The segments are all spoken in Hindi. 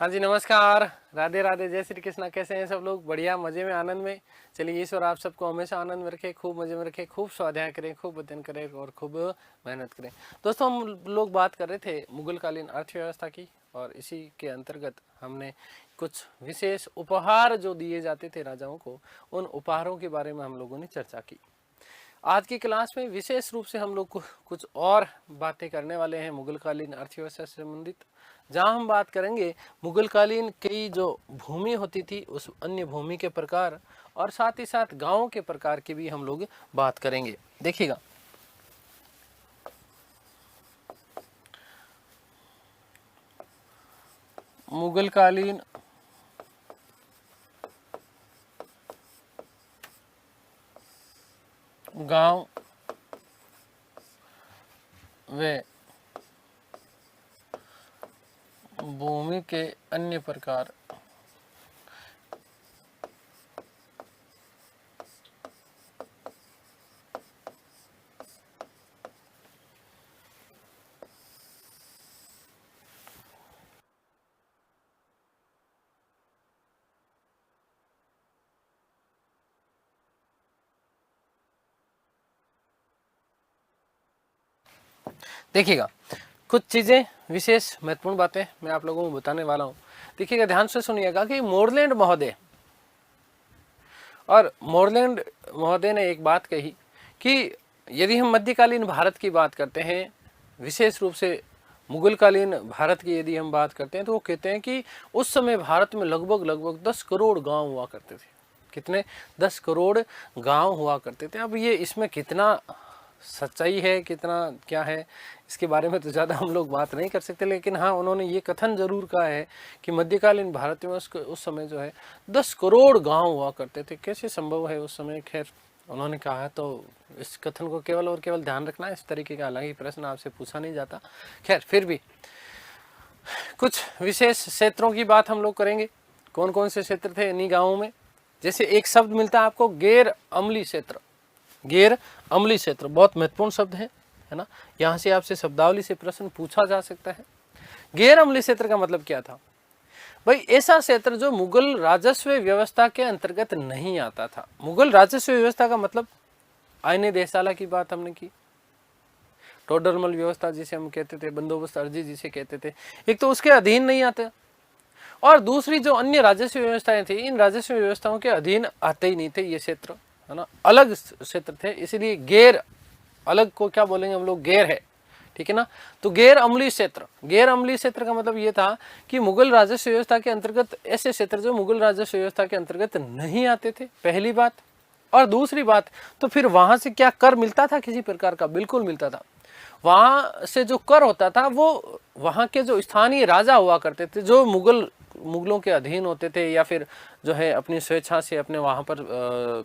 हाँ जी, नमस्कार। राधे राधे, जय श्री कृष्णा। कैसे हैं सब लोग? बढ़िया, मजे में, आनंद में। चलिए, ईश्वर आप सबको हमेशा आनंद में रखे, खूब मजे में रखे, खूब स्वाध्याय करें, खूब अध्ययन करें और खूब मेहनत करें। दोस्तों, हम लोग बात कर रहे थे मुगलकालीन अर्थव्यवस्था की, और इसी के अंतर्गत हमने कुछ विशेष उपहार जो दिए जाते थे राजाओं को, उन उपहारों के बारे में हम लोगों ने चर्चा की। आज की क्लास में विशेष रूप से हम लोग कुछ और बातें करने वाले हैं मुगलकालीन अर्थव्यवस्था से संबंधित, जहां हम बात करेंगे मुगलकालीन कई जो भूमि होती थी उस अन्य भूमि के प्रकार, और साथ ही साथ गांवों के प्रकार की भी हम लोग बात करेंगे। देखिएगा, मुगलकालीन गांव व भूमि के अन्य प्रकार। देखिएगा, कुछ चीजें विशेष महत्वपूर्ण बातें मैं आप लोगों को बताने वाला हूं। देखिएगा, ध्यान से सुनिएगा कि मोरलैंड महोदय ने एक बात कही कि यदि हम मध्यकालीन भारत की बात करते हैं, विशेष रूप से मुगलकालीन भारत की यदि हम बात करते हैं, तो वो कहते हैं कि उस समय भारत में लगभग 10 करोड़ गांव हुआ करते थे। कितने? 10 करोड़ गांव हुआ करते थे। अब ये इसमें कितना सच्चाई है, कितना क्या है, इसके बारे में तो ज़्यादा हम लोग बात नहीं कर सकते, लेकिन हाँ, उन्होंने ये कथन जरूर कहा है कि मध्यकालीन भारत में उस समय जो है 10 करोड़ गांव हुआ करते थे। कैसे संभव है उस समय? खैर, उन्होंने कहा है तो इस कथन को केवल और केवल ध्यान रखना। इस तरीके का हालांकि प्रश्न आपसे पूछा नहीं जाता। खैर, फिर भी कुछ विशेष क्षेत्रों की बात हम लोग करेंगे। कौन कौन से क्षेत्र थे इन्हीं गाँवों में? जैसे एक शब्द मिलता है आपको, गैर अम्लीय क्षेत्र। गैर अम्लीय क्षेत्र बहुत महत्वपूर्ण शब्द है ना। यहाँ से आपसे शब्दावली से प्रश्न पूछा जा सकता है। गैर अम्लीय क्षेत्र का मतलब क्या था भाई? ऐसा क्षेत्र जो मुगल राजस्व व्यवस्था के अंतर्गत नहीं आता था। मुगल राजस्व व्यवस्था का मतलब, आईने देशाला की बात हमने की, टोडरमल व्यवस्था जिसे हम कहते थे, बंदोबस्त अर्जी जिसे कहते थे, एक तो उसके अधीन नहीं आते, और दूसरी जो अन्य राजस्व व्यवस्थाएं थी, इन राजस्व व्यवस्थाओं के अधीन आते ही नहीं थे ये क्षेत्र, है ना, अलग क्षेत्र थे। इसीलिए गैर, अलग को क्या बोलेंगे हम लोग? गैर है, ठीक है ना। तो गैर अम्लीय क्षेत्र, गैर अम्लीय क्षेत्र का मतलब ये था कि मुगल राजस्व व्यवस्था के अंतर्गत ऐसे क्षेत्र जो मुगल राजस्व व्यवस्था के अंतर्गत नहीं आते थे, पहली बात। और दूसरी बात, तो फिर वहां से क्या कर मिलता था किसी प्रकार का? बिल्कुल मिलता था। वहां से जो कर होता था वो वहां के जो स्थानीय राजा हुआ करते थे, जो मुगलों के अधीन होते थे, या फिर जो है अपनी स्वेच्छा से अपने वहां पर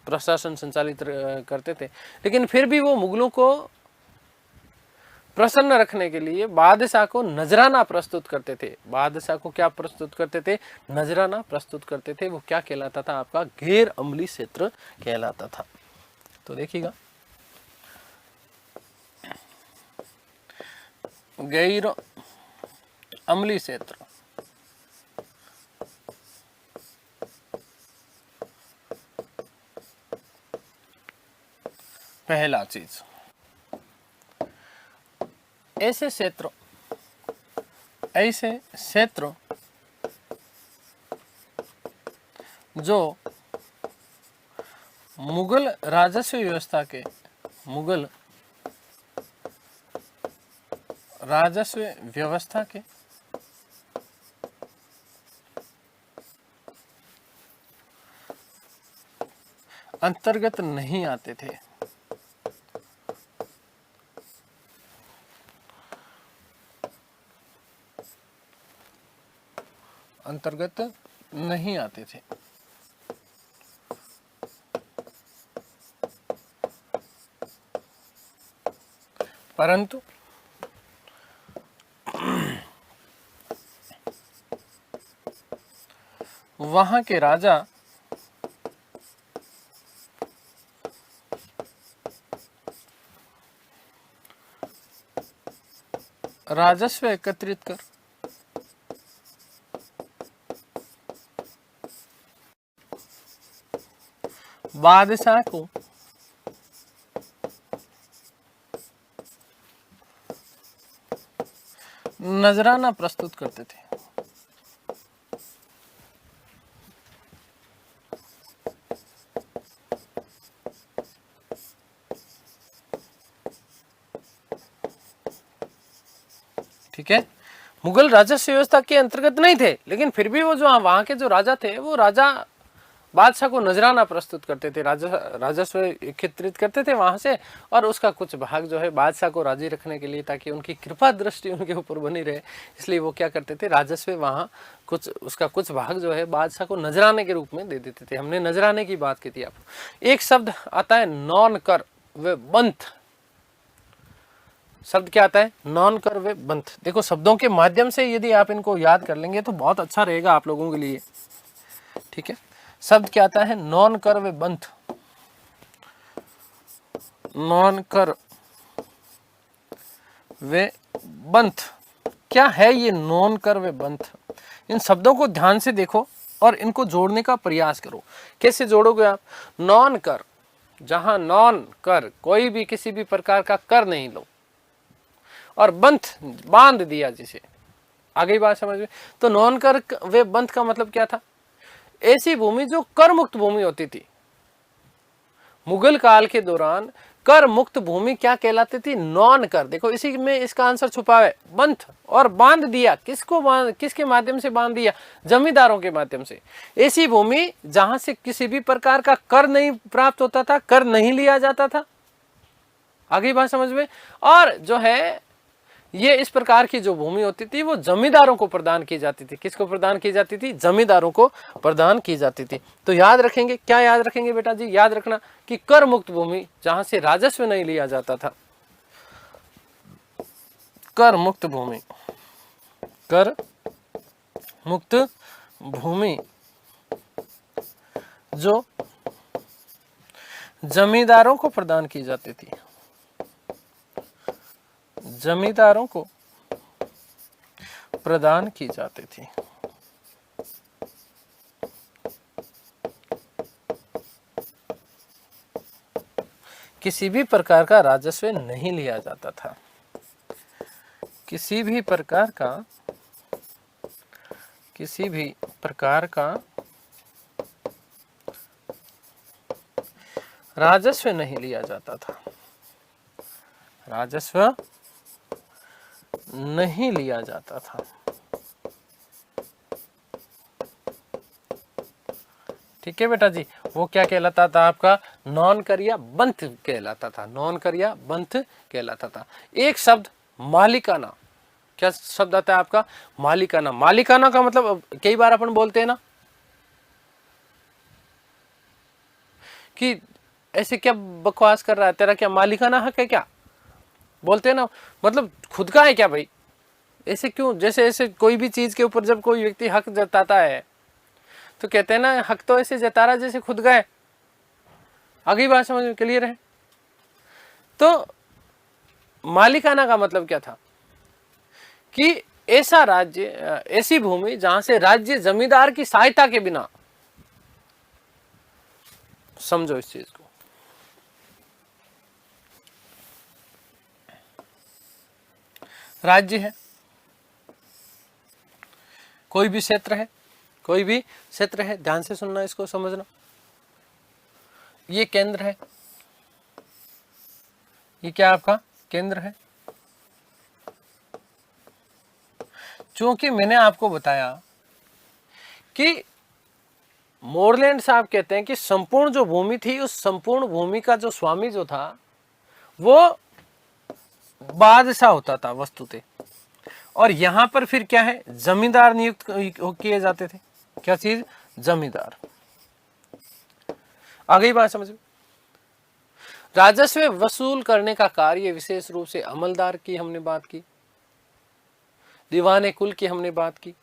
प्रशासन संचालित करते थे, लेकिन फिर भी वो मुगलों को प्रसन्न रखने के लिए बादशाह को नजराना प्रस्तुत करते थे। बादशाह को क्या प्रस्तुत करते थे? नजराना प्रस्तुत करते थे। वो क्या कहलाता था? आपका गैर अम्लीय क्षेत्र कहलाता था। तो देखिएगा, गैर अम्लीय क्षेत्र, पहला चीज, ऐसे क्षेत्र जो मुगल राजस्व व्यवस्था के, मुगल राजस्व व्यवस्था के अंतर्गत नहीं आते थे। अंतर्गत नहीं आते थे। परंतु वहां के राजा राजस्व एकत्रित कर बादशाह को नजराना प्रस्तुत करते थे। ठीक है, मुगल राजस्व व्यवस्था के अंतर्गत नहीं थे, लेकिन फिर भी वो जो वहां के जो राजा थे, वो राजा बादशाह को नजराना प्रस्तुत करते थे, राजस्व एकत्रित करते थे वहां से, और उसका कुछ भाग जो है बादशाह को राजी रखने के लिए, ताकि उनकी कृपा दृष्टि उनके ऊपर बनी रहे, इसलिए वो क्या करते थे, राजस्व वहां कुछ उसका कुछ भाग जो है बादशाह को नजराने के रूप में दे देते थे। हमने नजराने की बात की थी आपको। एक शब्द आता है नॉन कर व बंथ। शब्द क्या आता है, नॉन कर व बंथ। देखो शब्दों के माध्यम से यदि आप इनको याद कर लेंगे तो बहुत अच्छा रहेगा आप लोगों के लिए। ठीक है, शब्द क्या आता है, नॉन कर व बंथ। नॉन कर व बंथ, क्या है ये नॉन कर व बंथ? इन शब्दों को ध्यान से देखो और इनको जोड़ने का प्रयास करो। कैसे जोड़ोगे आप? नॉन कर, जहां नॉन कर कोई भी किसी भी प्रकार का कर नहीं लो, और बंथ बांध दिया जिसे, आगे बात समझ में। तो नॉन कर वे बंथ का मतलब क्या था? ऐसी भूमि जो कर मुक्त भूमि होती थी। मुगल काल के दौरान कर मुक्त भूमि क्या कहलाती थी? नॉन कर। देखो इसी में इसका आंसर छुपा है, बंथ। और बांध दिया, किसके माध्यम से बांध दिया? जमींदारों के माध्यम से। ऐसी भूमि जहां से किसी भी प्रकार का कर नहीं प्राप्त होता था, कर नहीं लिया जाता था। आगे बात समझ में। और जो है ये इस प्रकार की जो भूमि होती थी वो जमींदारों को प्रदान की जाती थी। किसको प्रदान की जाती थी? जमींदारों को प्रदान की जाती थी। तो याद रखेंगे, क्या याद रखेंगे बेटा जी? याद रखना कि कर मुक्त भूमि जहां से राजस्व नहीं लिया जाता था, कर मुक्त भूमि, कर मुक्त भूमि जो जमींदारों को प्रदान की जाती थी, जमींदारों को प्रदान की जाती थी। किसी भी प्रकार का राजस्व नहीं लिया जाता था, किसी भी प्रकार का राजस्व नहीं लिया जाता था, राजस्व नहीं लिया जाता था। ठीक है बेटा जी, वो क्या कहलाता था आपका? नॉन कर या बंथ कहलाता था, नॉन कर या बंथ कहलाता था। एक शब्द मालिकाना, क्या शब्द आता है आपका? मालिकाना। मालिकाना का मतलब कई बार अपन बोलते हैं ना कि ऐसे क्या बकवास कर रहा है, तेरा क्या मालिकाना हक है क्या? बोलते हैं ना, मतलब खुद का है क्या भाई? ऐसे क्यों? जैसे ऐसे कोई भी चीज के ऊपर जब कोई व्यक्ति हक जताता है तो कहते हैं ना, हक तो ऐसे जता रहा जैसे खुद का है। आगे बात समझ में क्लियर है? तो मालिकाना का मतलब क्या था? कि ऐसा राज्य, ऐसी भूमि जहां से राज्य जमींदार की सहायता के बिना, समझो इस चीज को, राज्य है, कोई भी क्षेत्र है, कोई भी क्षेत्र है, ध्यान से सुनना, इसको समझना। ये केंद्र है, ये क्या आपका केंद्र है। क्योंकि मैंने आपको बताया कि मोरलैंड साहब कहते हैं कि संपूर्ण जो भूमि थी, उस संपूर्ण भूमि का जो स्वामी जो था वो बादशाह होता था वस्तुतः, और यहां पर फिर क्या है? जमींदार नियुक्त किए जाते थे। क्या चीज? जमींदार। आ गई बात समझ में? राजस्व वसूल करने का कार्य विशेष रूप से अमलदार की हमने बात की, दीवाने कुल की हमने बात की।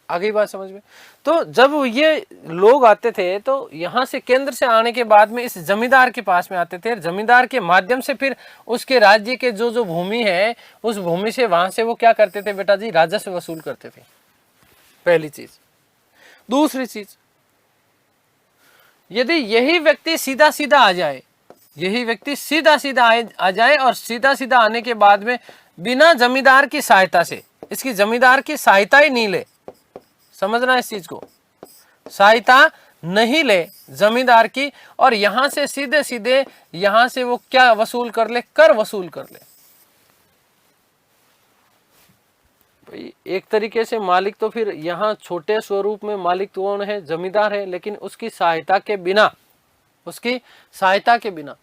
आ गई बात समझ में? तो जब ये लोग आते थे तो यहां से केंद्र से आने के बाद में इस जमींदार के पास में आते थे, जमींदार के माध्यम से फिर उसके राज्य के जो जो भूमि है, उस भूमि से वहां से वो क्या करते थे बेटा जी? राजस्व वसूल करते थे। पहली चीज। दूसरी चीज, यदि यही व्यक्ति सीधा सीधा आ जाए, यही व्यक्ति सीधा सीधा आ जाए और सीधा सीधा आने के बाद में बिना जमींदार की सहायता से, इसकी जमींदार की सहायता ही नहीं ले, समझना इस चीज को, सहायता नहीं ले जमींदार की, और यहां से सीधे सीधे यहां से वो क्या वसूल कर ले, कर वसूल कर ले। भाई एक तरीके से मालिक तो फिर यहाँ छोटे स्वरूप में मालिक तो कौन है, जमींदार है, लेकिन उसकी सहायता के बिना, उसकी सहायता के बिना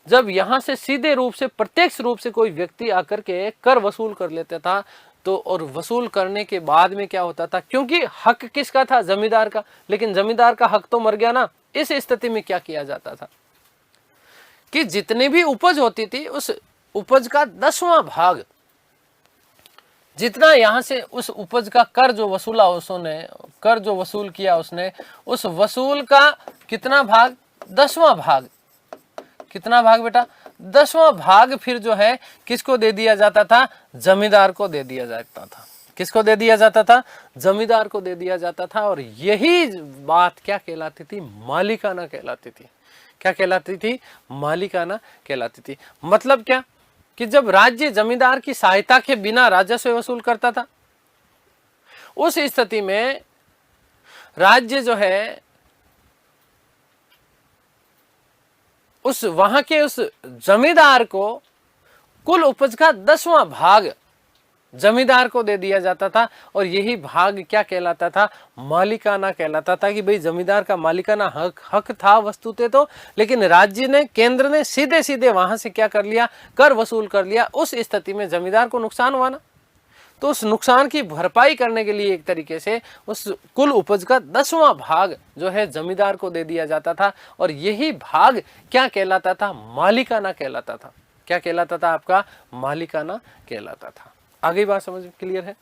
जब यहां से सीधे रूप से प्रत्यक्ष रूप से कोई व्यक्ति आकर के कर वसूल कर लेता था, तो और वसूल करने के बाद में क्या होता था, क्योंकि हक किसका था, जमींदार का, लेकिन जमींदार का हक तो मर गया ना। इस स्थिति में क्या किया जाता था कि जितनी भी उपज होती थी उस उपज का 10वां भाग, जितना यहां से उस उपज का कर जो वसूला उसने, कर जो वसूल किया उसने, उस वसूल का कितना भाग, 10वां भाग, कितना भाग बेटा, 10वां भाग फिर जो है किसको दे दिया जाता था, जमींदार को दे दिया जाता था। किसको दे दिया जाता था, जमींदार को दे दिया जाता था। और यही बात क्या कहलाती थी, मालिकाना कहलाती थी। क्या कहलाती थी, मालिकाना कहलाती थी। मतलब क्या कि जब राज्य जमींदार की सहायता के बिना राजस्व वसूल करता था, उस स्थिति में राज्य जो है उस वहां के उस जमींदार को कुल उपज का 10वां भाग जमींदार को दे दिया जाता था। और यही भाग क्या कहलाता था, मालिकाना कहलाता था। कि भाई जमींदार का मालिकाना हक था वस्तुतः तो, लेकिन राज्य ने, केंद्र ने सीधे सीधे वहां से क्या कर लिया, कर वसूल कर लिया। उस स्थिति में जमींदार को नुकसान हुआ ना, तो उस नुकसान की भरपाई करने के लिए एक तरीके से उस कुल उपज का 10वां भाग जो है जमींदार को दे दिया जाता था। और यही भाग क्या कहलाता था, मालिकाना कहलाता था। क्या कहलाता था आपका, मालिकाना कहलाता था। आगे बात समझ क्लियर है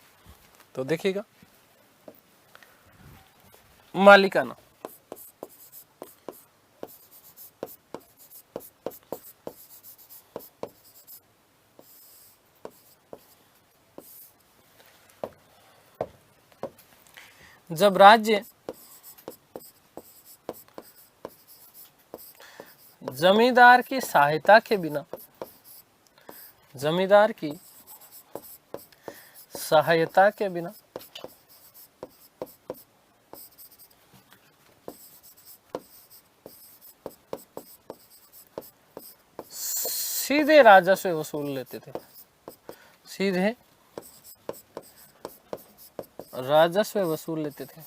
तो देखिएगा, मालिकाना, जब राज्य जमींदार की सहायता के बिना, जमींदार की सहायता के बिना सीधे राजस्व वसूल लेते थे, सीधे राजस्व वसूल लेते थे,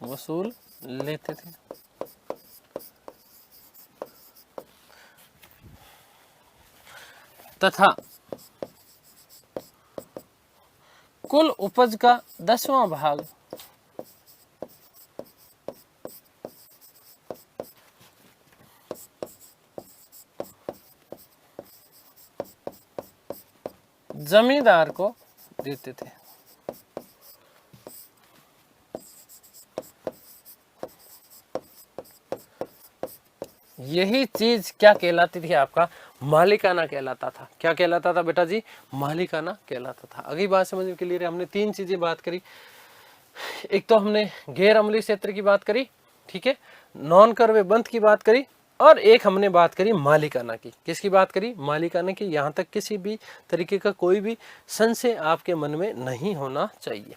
वसूल लेते थे। तथा कुल उपज का 10वां भाग जमींदार को देते थे। यही चीज क्या कहलाती थी, आपका मालिकाना कहलाता था। क्या कहलाता था बेटा जी, मालिकाना कहलाता था। अगली बात समझने के लिए हमने 3 चीजें बात करी। एक तो हमने गैर अमली क्षेत्र की बात करी, ठीक है, नॉन कर्वे बंद की बात करी, और एक हमने बात करी मालिकाना की। किसकी बात करी, मालिकाना की। यहाँ तक किसी भी तरीके का कोई भी संशय आपके मन में नहीं होना चाहिए।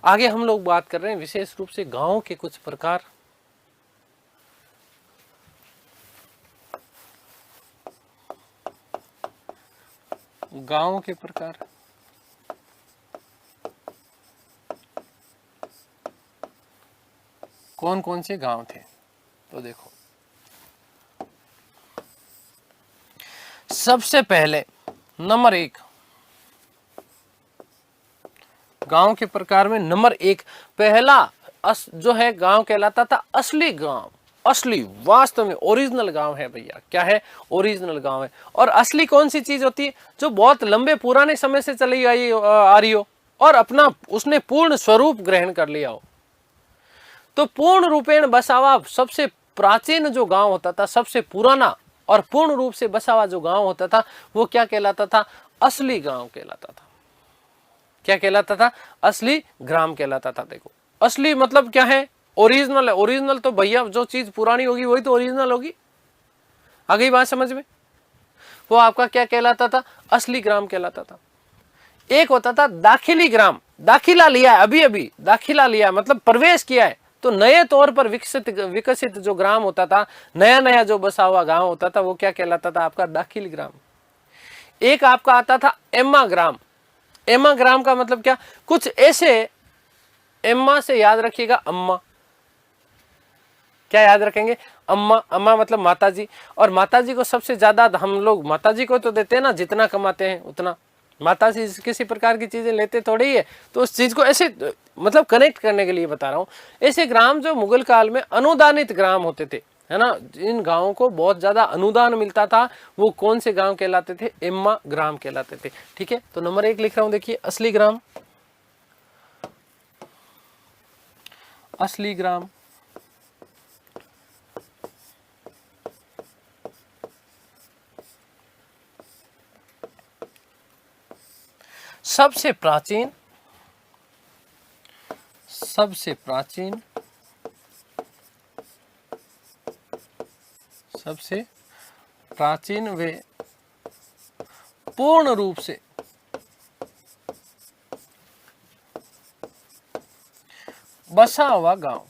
आगे हम लोग बात कर रहे हैं विशेष रूप से गांवों के कुछ प्रकार। गांवों के प्रकार, कौन कौन से गांव थे, तो देखो सबसे पहले नंबर 1 गांव के प्रकार में नंबर 1 पहला जो है गांव कहलाता था असली गांव। असली, वास्तव में ओरिजिनल गांव है भैया। क्या है, ओरिजिनल गांव है। और असली कौन सी चीज होती है, जो बहुत लंबे पुराने समय से चली आ रही हो और अपना उसने पूर्ण स्वरूप ग्रहण कर लिया हो। तो पूर्ण रूपेण बसा हुआ सबसे प्राचीन जो गांव होता था, सबसे पुराना और पूर्ण रूप से बसा हुआ जो गांव होता था, वो क्या कहलाता था, असली गांव कहलाता था। क्या कहलाता था, असली ग्राम कहलाता था। देखो असली मतलब क्या है, ओरिजिनल है। ओरिजिनल तो भैया जो चीज पुरानी होगी वही तो ओरिजिनल होगी। आ गई बात समझ में? वो आपका क्या कहलाता था? असली ग्राम कहलाता था। एक होता था दाखिली ग्राम, दाखिला लिया है, अभी अभी दाखिला लिया मतलब प्रवेश किया है, तो नए तौर पर विकसित जो ग्राम होता था, नया नया जो बसा हुआ गांव होता था, वो क्या कहलाता था? आपका दाखिली ग्राम। एक आपका आता था एम्मा ग्राम। एम्मा ग्राम का मतलब क्या? कुछ ऐसे, एम्मा से याद रखिएगा अम्मा, क्या याद रखेंगे? अम्मा। अम्मा मतलब माताजी, और माताजी को सबसे ज्यादा हम लोग माताजी को तो देते हैं ना, जितना कमाते हैं उतना। माताजी किसी प्रकार की चीजें लेते थोड़ी ही है, तो उस चीज को ऐसे मतलब कनेक्ट करने के लिए बता रहा हूं। ऐसे ग्राम जो मुगल काल में अनुदानित ग्राम होते थे, है ना, इन गांवों को बहुत ज्यादा अनुदान मिलता था, वो कौन से गांव कहलाते थे? एम्मा ग्राम कहलाते थे। ठीक है, तो नंबर 1 लिख रहा हूं, देखिए असली ग्राम। असली ग्राम सबसे प्राचीन, सबसे प्राचीन, सबसे प्राचीन वे पूर्ण रूप से बसा हुआ गांव,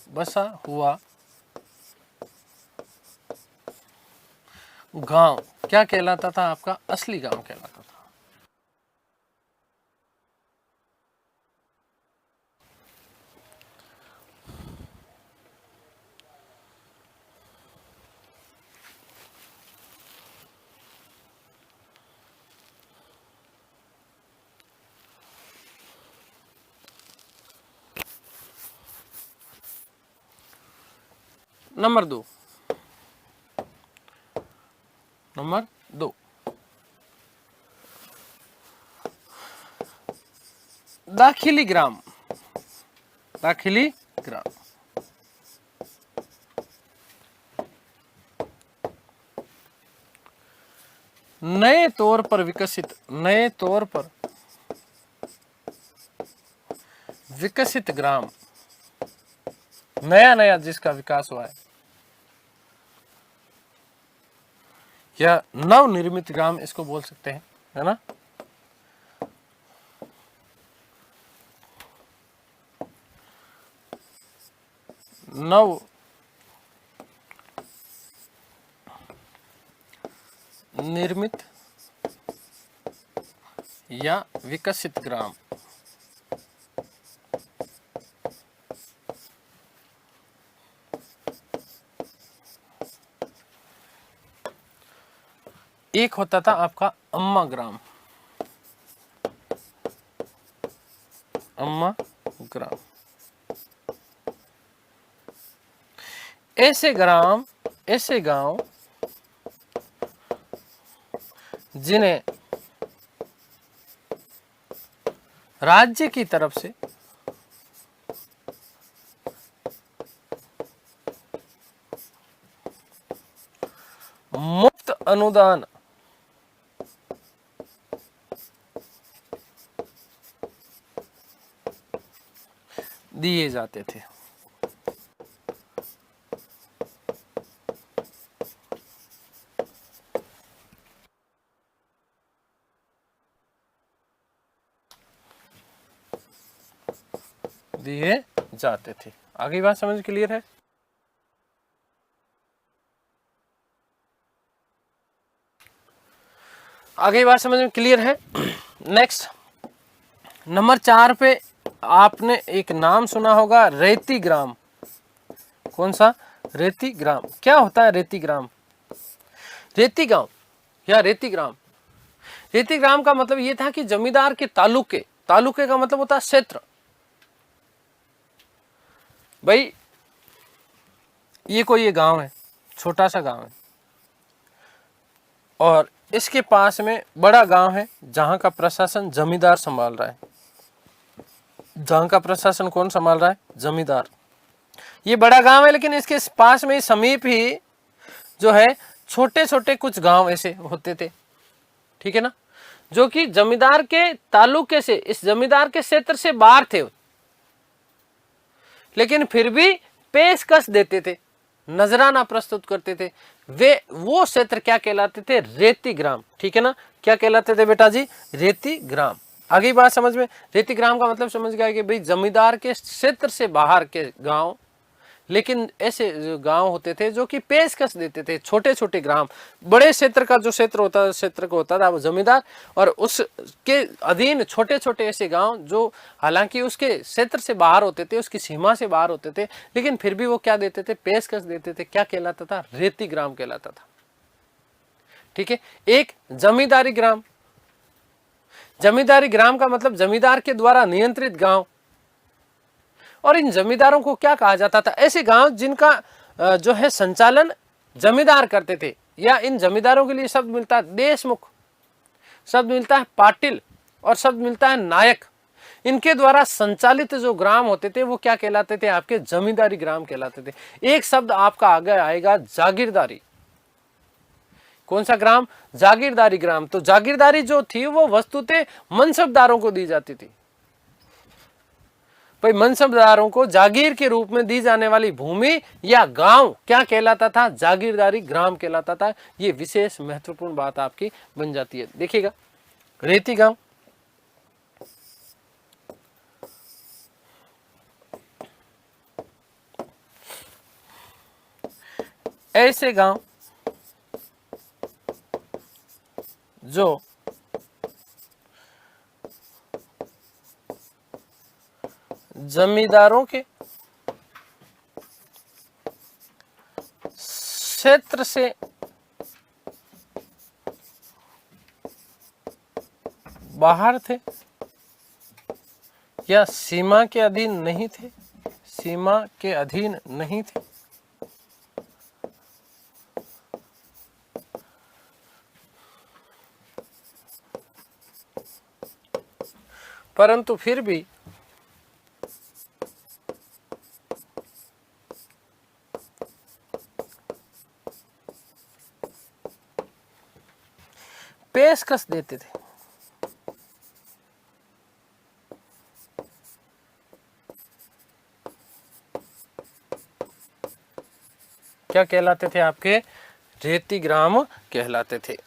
बसा हुआ गांव क्या कहलाता था? आपका असली गांव कहलाता था। नंबर 2, नंबर 2, दाखिली ग्राम। दाखिली ग्राम नए तौर पर विकसित, नए तौर पर विकसित ग्राम, नया नया जिसका विकास हुआ है, या नवनिर्मित ग्राम इसको बोल सकते हैं, है ना। नव निर्मित या विकसित ग्राम। एक होता था आपका अम्मा ग्राम, अम्मा ग्राम। ऐसे ग्राम, ऐसे गांव जिन्हें राज्य की तरफ से मुफ्त अनुदान दिए जाते थे। दिए जाते थे। आगे बात समझ क्लियर है? आगे बात समझ में क्लियर है? नेक्स्ट नंबर 4 पे आपने एक नाम सुना होगा, रेती ग्राम। कौन सा? रेती ग्राम। क्या होता है रेती ग्राम? रेती गांव या रेती ग्राम। रेती ग्राम का मतलब यह था कि जमींदार के तालुके, तालुके का मतलब होता है क्षेत्र। भाई ये कोई ये गांव है, छोटा सा गांव है, और इसके पास में बड़ा गांव है जहां का प्रशासन जमींदार संभाल रहा है। जहां का प्रशासन कौन संभाल रहा है? जमींदार। ये बड़ा गांव है, लेकिन इसके पास में समीप ही जो है छोटे छोटे कुछ गांव ऐसे होते थे, ठीक है ना, जो कि जमींदार के तालुके से, इस जमींदार के क्षेत्र से बाहर थे। लेकिन फिर भी पेशकश देते थे, नजराना प्रस्तुत करते थे। वो क्षेत्र क्या कहलाते थे? रेती ग्राम। ठीक है ना, क्या कहलाते थे बेटा जी? रेती ग्राम। आगे बात समझ में? रेती ग्राम का मतलब समझ गया कि भाई जमींदार के क्षेत्र से बाहर के गांव, लेकिन ऐसे गांव होते थे जो कि पेशकश देते थे, छोटे छोटे ग्राम। बड़े क्षेत्र का जो क्षेत्र होता था, क्षेत्र को होता था वो जमींदार, और उसके अधीन छोटे छोटे ऐसे गांव जो हालांकि उसके क्षेत्र से बाहर होते थे, उसकी सीमा से बाहर होते थे, लेकिन फिर भी वो क्या देते थे? पेशकश देते थे। क्या कहलाता था? रेती ग्राम कहलाता था। ठीक है। एक जमींदारी ग्राम। जमींदारी ग्राम का मतलब जमींदार के द्वारा नियंत्रित गांव। और इन जमींदारों को क्या कहा जाता था? ऐसे गांव जिनका जो है संचालन जमींदार करते थे, या इन जमींदारों के लिए शब्द मिलता है देशमुख, शब्द मिलता है पाटिल, और शब्द मिलता है नायक। इनके द्वारा संचालित जो ग्राम होते थे वो क्या कहलाते थे? आपके जमींदारी ग्राम कहलाते थे। एक शब्द आपका आगे आएगा जागीरदारी। कौन सा ग्राम? जागीरदारी ग्राम। तो जागीरदारी जो थी वो वस्तुतः मनसबदारों को दी जाती थी। भाई मनसबदारों को जागीर के रूप में दी जाने वाली भूमि या गांव क्या कहलाता था? जागीरदारी ग्राम कहलाता था। ये विशेष महत्वपूर्ण बात आपकी बन जाती है। देखिएगा, रेती गांव, ऐसे गांव जो जमींदारों के क्षेत्र से बाहर थे या सीमा के अधीन नहीं थे, सीमा के अधीन नहीं थे, परंतु फिर भी पेशकश देते थे। क्या कहलाते थे? आपके रेती ग्राम कहलाते थे।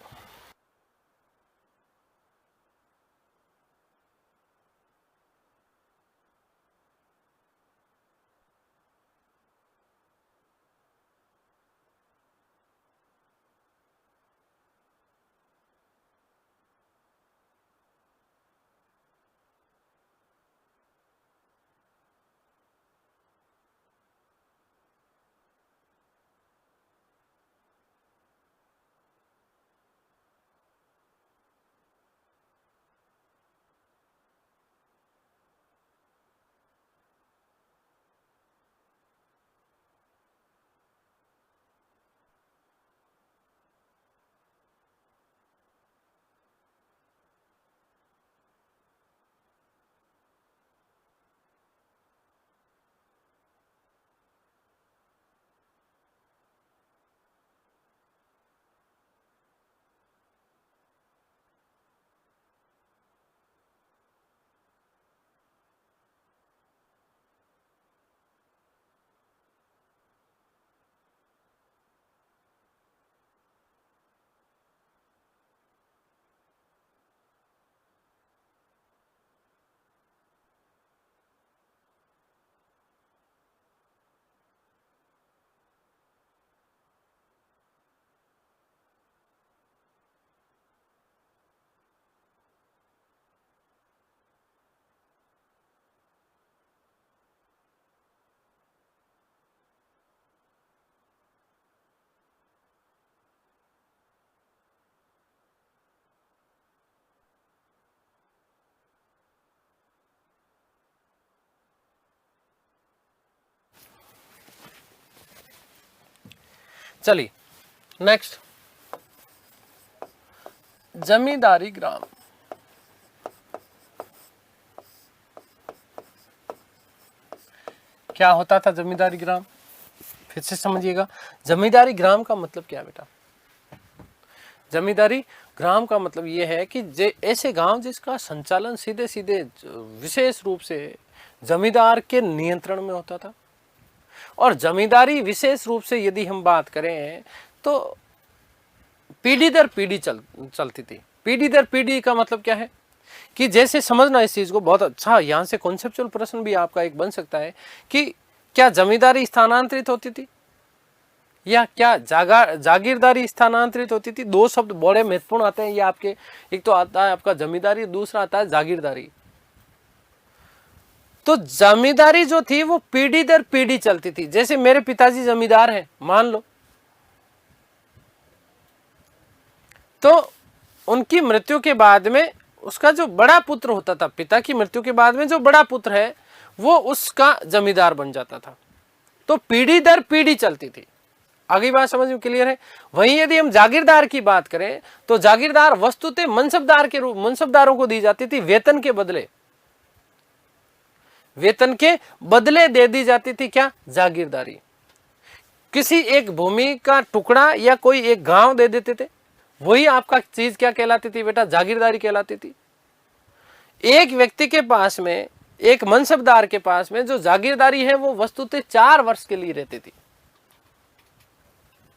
चलिए नेक्स्ट, जमींदारी ग्राम। क्या होता था जमींदारी ग्राम? फिर से समझिएगा, जमींदारी ग्राम का मतलब क्या है बेटा? जमींदारी ग्राम का मतलब यह है कि ऐसे गांव जिसका संचालन सीधे सीधे विशेष रूप से जमींदार के नियंत्रण में होता था। और जमींदारी विशेष रूप से यदि हम बात करें तो पीढ़ी दर पीढ़ी चलती थी। पीढ़ी दर पीढ़ी का मतलब क्या है कि जैसे समझना इस चीज को बहुत अच्छा, यहां से कॉन्सेप्चुअल प्रश्न भी आपका एक बन सकता है कि क्या जमींदारी स्थानांतरित होती थी या क्या जागीरदारी स्थानांतरित होती थी। दो शब्द बड़े महत्वपूर्ण आते हैं ये आपके, एक तो आता है आपका जमींदारी, दूसरा आता है जागीरदारी। तो जमींदारी जो थी वो पीढ़ी दर पीढ़ी चलती थी। जैसे मेरे पिताजी जमींदार हैं मान लो, तो उनकी मृत्यु के बाद में उसका जो बड़ा पुत्र होता था, पिता की मृत्यु के बाद में जो बड़ा पुत्र है वो उसका जमींदार बन जाता था। तो पीढ़ी दर पीढ़ी चलती थी। आगे बात समझ में क्लियर है। वहीं यदि हम जागीरदार की बात करें तो जागीरदार वस्तुतः मनसबदार के रूप, मनसबदारों को दी जाती थी वेतन के बदले, वेतन के बदले दे दी जाती थी क्या, जागीरदारी। किसी एक भूमि का टुकड़ा या कोई एक गांव दे देते थे, वही आपका चीज क्या कहलाती थी बेटा, जागीरदारी कहलाती थी। एक व्यक्ति के पास में, एक मनसबदार के पास में जो जागीरदारी है वो वस्तुतः 4 वर्ष के लिए रहती थी।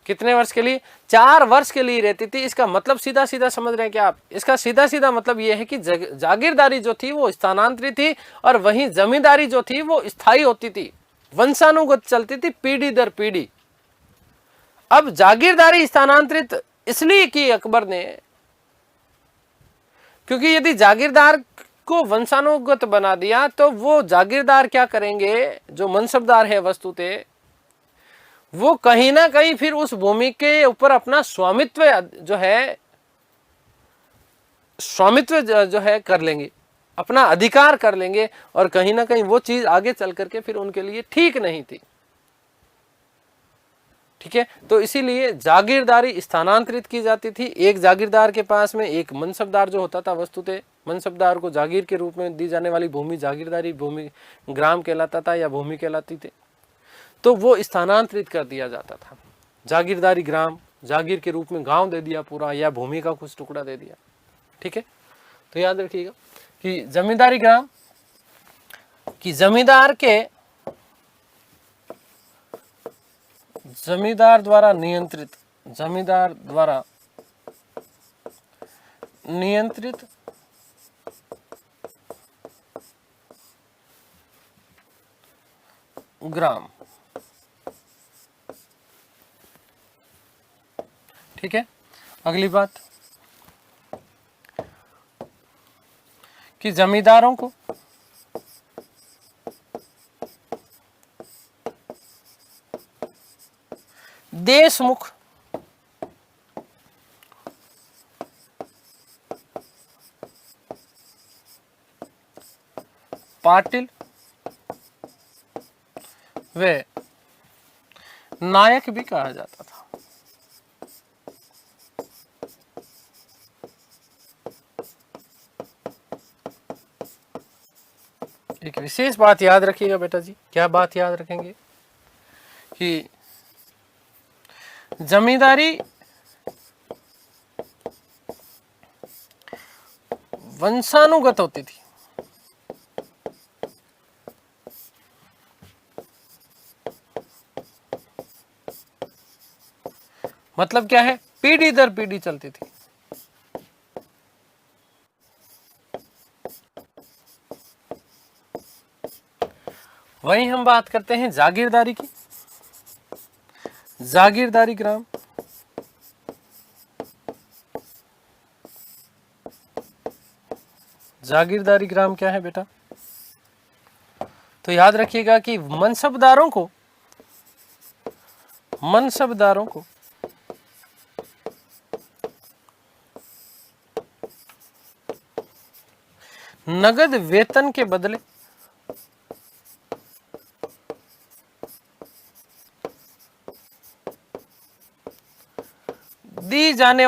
कितने वर्ष के लिए, 4 वर्ष के लिए रहती थी। इसका मतलब सीधा सीधा समझ रहे हैं क्या आप, इसका सीधा सीधा मतलब यह है कि जागीरदारी जो थी वो स्थानांतरित थी और वहीं जमींदारी जो थी वो स्थायी होती थी, वंशानुगत चलती थी पीढ़ी दर पीढ़ी। अब जागीरदारी स्थानांतरित इसलिए की अकबर ने, क्योंकि यदि जागीरदार को वंशानुगत बना दिया तो वो जागीरदार क्या करेंगे, जो मनसबदार है वस्तुतः, वो कहीं ना कहीं फिर उस भूमि के ऊपर अपना स्वामित्व जो है कर लेंगे, अपना अधिकार कर लेंगे, और कहीं ना कहीं वो चीज आगे चल करके फिर उनके लिए ठीक नहीं थी। ठीक है, तो इसीलिए जागीरदारी स्थानांतरित की जाती थी। एक जागीरदार के पास में एक मनसबदार जो होता था, वस्तुतः मनसबदार को जागीर के रूप में दी जाने वाली भूमि जागीरदारी भूमि ग्राम कहलाता था या भूमि कहलाती थी, तो वो स्थानांतरित कर दिया जाता था। जागीरदारी ग्राम, जागीर के रूप में गांव दे दिया पूरा, या भूमि का कुछ टुकड़ा दे दिया। ठीक है, तो याद रखिएगा कि जमींदारी ग्राम कि जमींदार द्वारा नियंत्रित ग्राम। ठीक है, अगली बात कि जमींदारों को देशमुख पाटिल वे नायक भी कहा जाता था। एक विशेष बात याद रखिएगा बेटा जी, क्या बात याद रखेंगे कि जमींदारी वंशानुगत होती थी। मतलब क्या है, पीढ़ी दर पीढ़ी चलती थी। वहीं हम बात करते हैं जागीरदारी की। जागीरदारी ग्राम जागीरदारी ग्राम क्या है बेटा, तो याद रखिएगा कि मनसबदारों को नगद वेतन के बदले दी जाने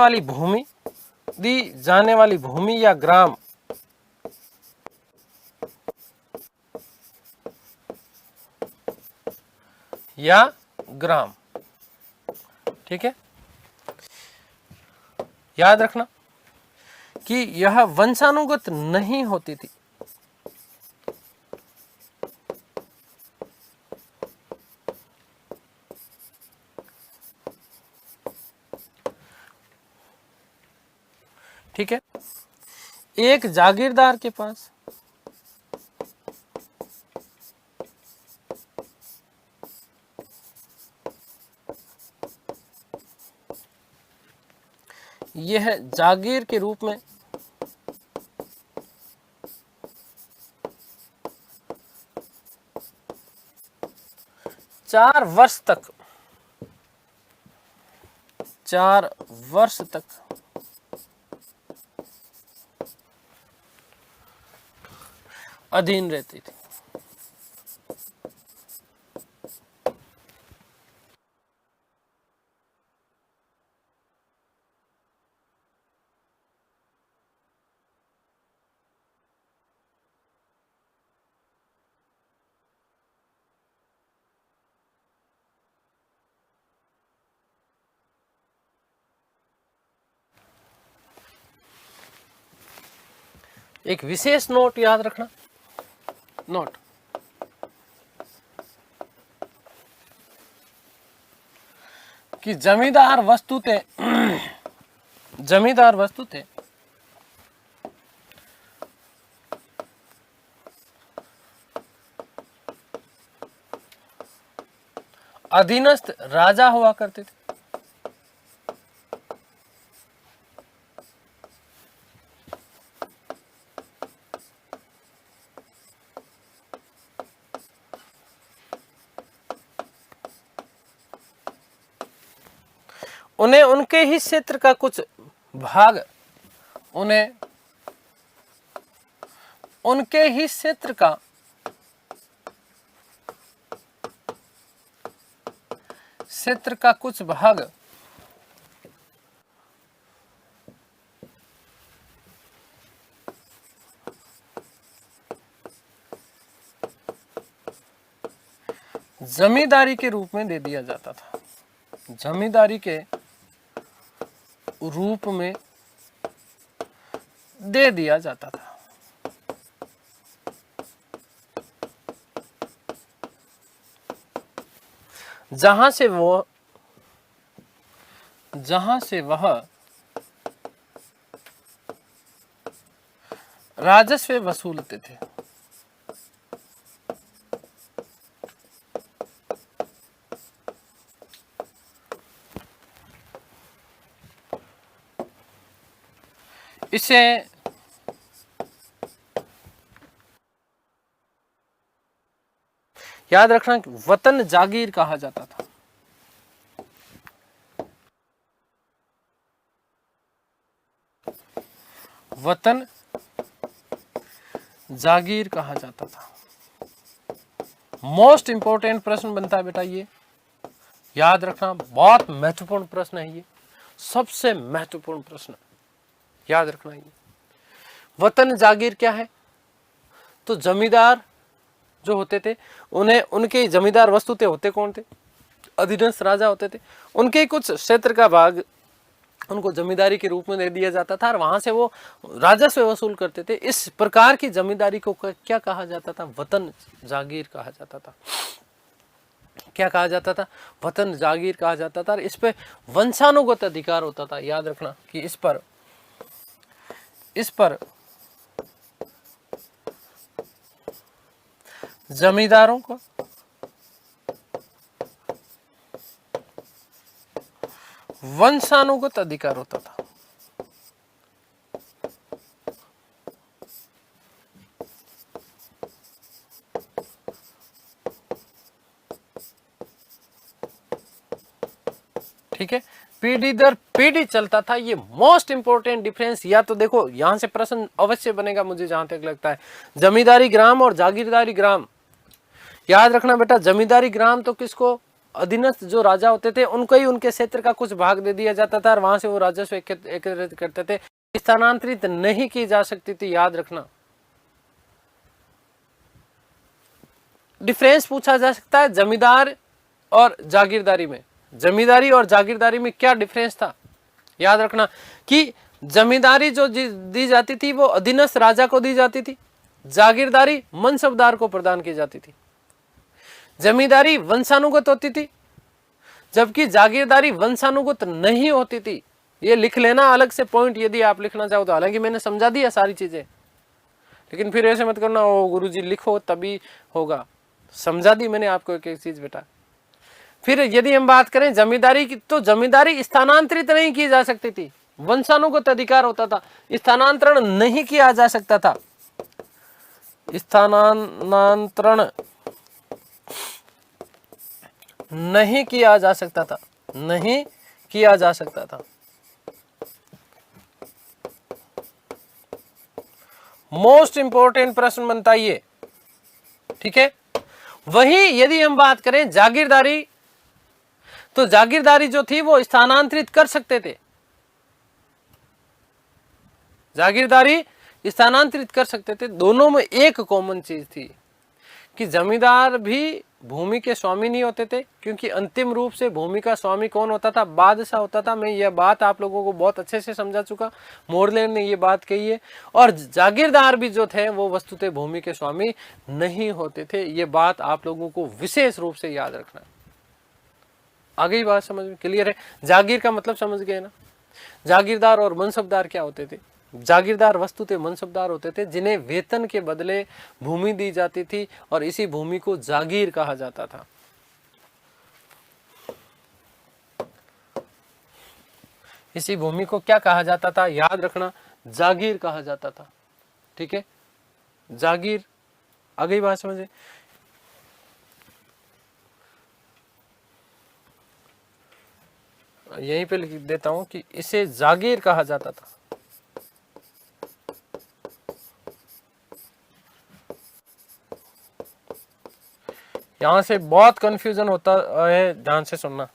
वाली भूमि या ग्राम ठीक है, याद रखना कि यह वंशानुगत नहीं होती थी। एक जागीरदार के पास यह जागीर के रूप में 4 वर्ष तक 4 वर्ष तक अधीन रहती थी। एक विशेष नोट याद रखना, नोट कि जमींदार वस्तुतः अधीनस्थ राजा हुआ करते थे। उन्हें उनके ही क्षेत्र का कुछ भाग उनके ही क्षेत्र का कुछ भाग जमींदारी के रूप में दे दिया जाता था। जमींदारी के रूप में दे दिया जाता था। जहां से वह राजस्व वसूलते थे। इसे याद रखना कि वतन जागीर कहा जाता था। वतन जागीर कहा जाता था। मोस्ट इंपॉर्टेंट प्रश्न बनता है बेटा, ये याद रखना, बहुत महत्वपूर्ण प्रश्न है ये, सबसे महत्वपूर्ण प्रश्न याद रखना। ये वतन जागीर क्या है? तो जमींदार जो होते थे उन्हें उनके जमींदार वस्तुते होते कौन थे? अधीनस्थ राजा होते थे। उनके कुछ क्षेत्र का भाग उनको जमींदारी के रूप में दे दिया जाता था और वहां से वो राजस्व वसूल करते थे। इस प्रकार की जमींदारी को क्या कहा जाता था? वतन जागीर कहा जाता था। क्या कहा जाता था? वतन जागीर कहा जाता था। और इस पे वंशानुगत अधिकार होता था। याद रखना कि इस पर जमींदारों को वंशानुगत अधिकार होता था। ठीक है, पीढ़ी दर पीढ़ी चलता था। ये मोस्ट इंपोर्टेंट डिफरेंस, या तो देखो यहां से प्रश्न अवश्य बनेगा मुझे जहां तक लगता है। जमींदारी ग्राम और जागीरदारी ग्राम, याद रखना बेटा, जमींदारी ग्राम तो किसको? अधीनस्थ जो राजा होते थे उनको ही उनके क्षेत्र का कुछ भाग दे दिया जाता था और वहां से वो राजस्व एकत्रित करते थे, स्थानांतरित नहीं की जा सकती थी। याद रखना, डिफरेंस पूछा जा सकता है जमींदार और जागीरदारी में। जमींदारी और जागीरदारी में क्या डिफरेंस था? याद रखना कि जमींदारी जो दी जाती थी वो अधीनस्थ राजा को दी जाती थी, जागीरदारी मनसबदार को प्रदान की जाती थी। जमींदारी वंशानुगत होती थी जबकि जागीरदारी वंशानुगत नहीं होती थी। ये लिख लेना अलग से पॉइंट यदि आप लिखना चाहो तो, हालांकि मैंने समझा दिया सारी चीजें, लेकिन फिर ऐसे मत करना ओ गुरुजी लिखो तभी होगा, समझा दी मैंने आपको एक एक चीज बेटा। फिर यदि हम बात करें जमींदारी की, तो जमींदारी स्थानांतरित नहीं की जा सकती थी, वंशानुगत अधिकार होता था, स्थानांतरण नहीं किया जा सकता था, स्थानांतरण नहीं किया जा सकता था, नहीं किया जा सकता था। मोस्ट इंपॉर्टेंट प्रश्न बनता ये, ठीक है। वही यदि हम बात करें जागीरदारी, तो जागीरदारी जो थी वो स्थानांतरित कर सकते थे, जागीरदारी स्थानांतरित कर सकते थे। दोनों में एक कॉमन चीज थी कि जमींदार भी भूमि के स्वामी नहीं होते थे, क्योंकि अंतिम रूप से भूमि का स्वामी कौन होता था, बादशाह होता था। मैं यह बात आप लोगों को बहुत अच्छे से समझा चुका, मोरलैंड ने ये बात कही है। और जागीरदार भी जो थे वो वस्तुतः भूमि के स्वामी नहीं होते थे, ये बात आप लोगों को विशेष रूप से याद रखना। आगे ही बात समझ में क्लियर है? जागीर का मतलब समझ गए ना? जागीरदार और मनसबदार क्या होते थे? जागीरदार वस्तुतः मनसबदार होते थे, जिन्हें वेतन के बदले भूमि दी जाती थी और इसी भूमि को जागीर कहा जाता था। इसी भूमि को क्या कहा जाता था, याद रखना, जागीर कहा जाता था, ठीक है, जागीर। आगे बात समझे? यहीं पे लिख देता हूं कि इसे जागीर कहा जाता था। यहां से बहुत कंफ्यूजन होता है, ध्यान से सुनना,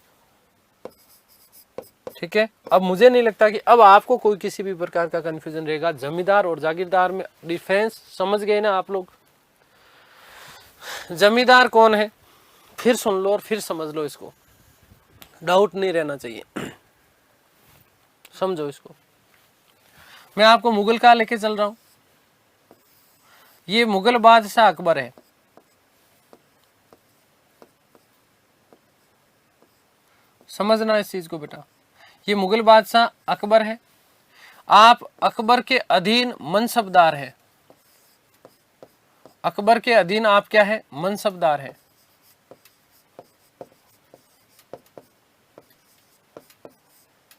ठीक है। अब मुझे नहीं लगता कि अब आपको कोई किसी भी प्रकार का कंफ्यूजन रहेगा। जमींदार और जागीरदार में डिफरेंस समझ गए ना आप लोग? जमींदार कौन है फिर सुन लो और फिर समझ लो, इसको डाउट नहीं रहना चाहिए, समझो इसको। मैं आपको मुगल काल लेके चल रहा हूं। ये मुगल बादशाह अकबर है, समझना इस चीज को बेटा। ये मुगल बादशाह अकबर है, आप अकबर के अधीन मनसबदार है, अकबर के अधीन आप क्या है, मनसबदार है,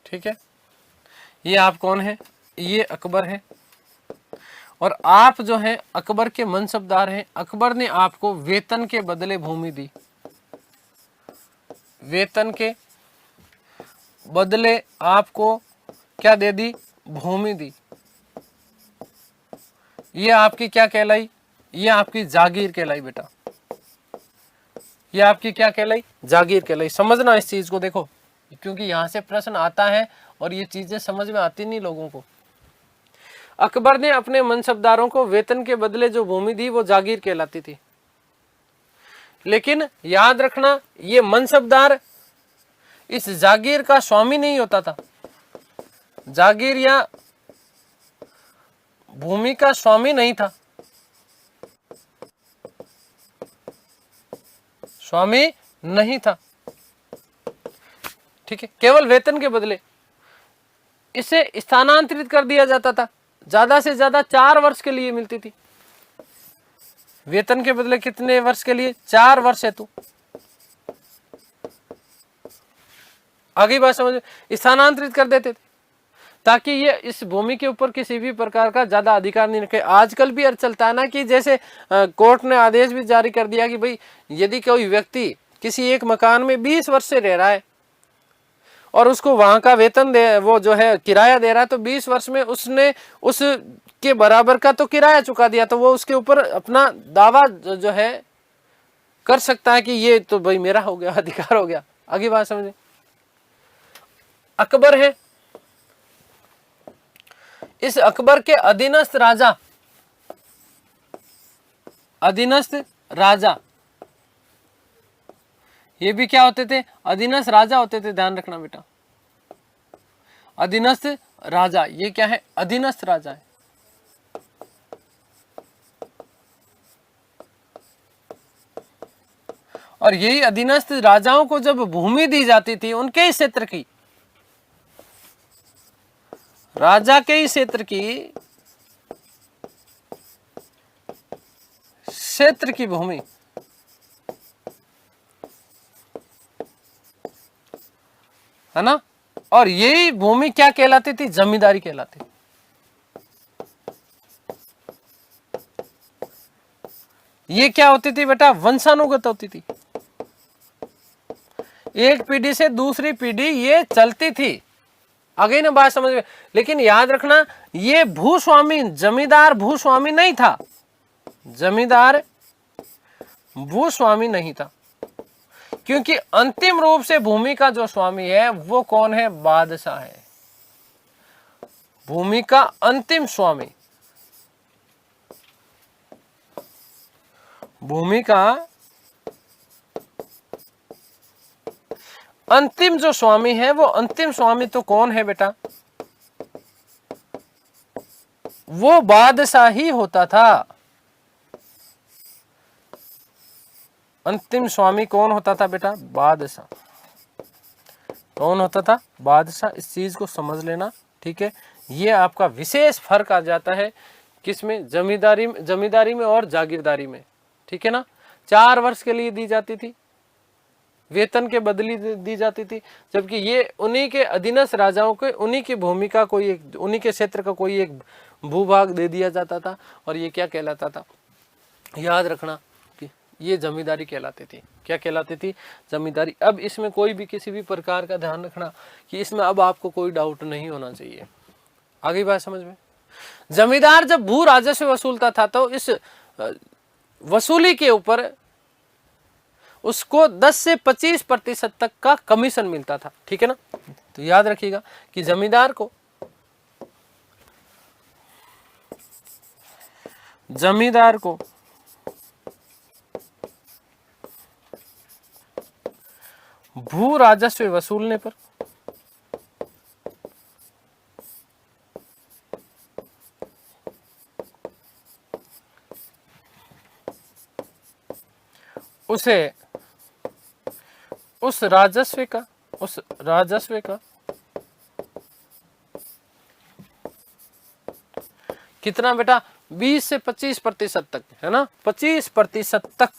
ठीक है। ये आप कौन है, ये अकबर है, और आप जो है अकबर के मनसबदार हैं। अकबर ने आपको वेतन के बदले भूमि दी, वेतन के बदले आपको क्या दे दी, भूमि दी। ये आपकी क्या कहलाई, ये आपकी जागीर कहलाई बेटा, ये आपकी क्या कहलाई, जागीर कहलाई। समझना इस चीज को, देखो, क्योंकि यहां से प्रश्न आता है और ये चीजें समझ में आती नहीं लोगों को। अकबर ने अपने मनसबदारों को वेतन के बदले जो भूमि दी वो जागीर कहलाती थी, लेकिन याद रखना ये मनसबदार इस जागीर का स्वामी नहीं होता था। जागीर या भूमि का स्वामी नहीं था, स्वामी नहीं था, ठीक है। केवल वेतन के बदले इसे स्थानांतरित कर दिया जाता था, ज्यादा से ज्यादा 4 वर्ष के लिए मिलती थी। वेतन के बदले कितने वर्ष के लिए, 4 वर्ष है तू। आगे बात समझ, स्थानांतरित कर देते थे ताकि ये इस भूमि के ऊपर किसी भी प्रकार का ज्यादा अधिकार नहीं रखे। आजकल भी अर्थ चलता है ना कि जैसे कोर्ट ने आदेश भी जारी कर दिया कि भाई यदि कोई व्यक्ति किसी एक मकान में 20 वर्ष से रह रहा है और उसको वहां का वेतन दे, वो जो है किराया दे रहा है, तो 20 वर्ष में उसने उस के बराबर का तो किराया चुका दिया, तो वो उसके ऊपर अपना दावा जो है कर सकता है कि ये तो भाई मेरा हो गया, अधिकार हो गया। आगे बात समझे। अकबर है, इस अकबर के अधीनस्थ राजा, अधीनस्थ राजा, ये भी क्या होते थे, अधीनस्थ राजा होते थे। ध्यान रखना बेटा, अधीनस्थ राजा, ये क्या है, अधीनस्थ राजा है। और यही अधीनस्थ राजाओं को जब भूमि दी जाती थी उनके क्षेत्र की, राजा के ही क्षेत्र की भूमि है ना, और यही भूमि क्या कहलाती थी? जमींदारी कहलाती थी। ये क्या होती थी बेटा? वंशानुगत होती थी। एक पीढ़ी से दूसरी पीढ़ी ये चलती थी। आगे ना बात समझ में। लेकिन याद रखना, ये भूस्वामी, जमींदार भूस्वामी नहीं था। जमींदार भूस्वामी नहीं था, क्योंकि अंतिम रूप से भूमि का जो स्वामी है वो कौन है? बादशाह है। भूमि का अंतिम स्वामी, भूमि का अंतिम जो स्वामी है, वो अंतिम स्वामी तो कौन है बेटा? वो बादशाह ही होता था। अंतिम स्वामी कौन होता था बेटा? बादशाह। कौन होता था? बादशाह। इस चीज को समझ लेना, ठीक है। ये आपका विशेष फर्क आ जाता है किसमें? जमींदारी में और जागीरदारी में, ठीक है ना। 4 वर्ष के लिए दी जाती थी, वेतन के बदली दी जाती थी, जबकि ये उन्हीं के अधीनस्थ राजाओं को उन्हीं की भूमि का कोई एक, उन्हीं के क्षेत्र का कोई एक भूभाग दे दिया जाता था, और ये क्या कहलाता था? याद रखना कि ये जमींदारी कहलाती थी। क्या कहलाती थी? जमींदारी। अब इसमें कोई भी किसी भी प्रकार का ध्यान रखना कि इसमें अब आपको कोई डाउट नहीं होना चाहिए। आगे बात समझ में। जमींदार जब भू राजस्व वसूलता था तो इस वसूली के ऊपर उसको 10 से 25% तक का कमीशन मिलता था, ठीक है ना। तो याद रखिएगा कि जमींदार को भू राजस्व वसूलने पर उसे उस राजस्व का कितना बेटा? 20 से 25% तक, है ना। 25% तक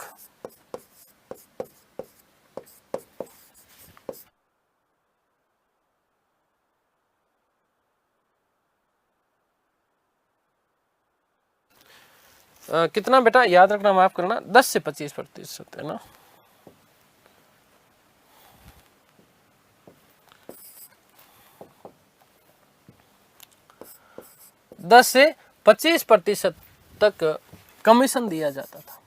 कितना बेटा? याद रखना, माफ करना, 10 से 25%, है ना। दस से 25% तक कमीशन दिया जाता था।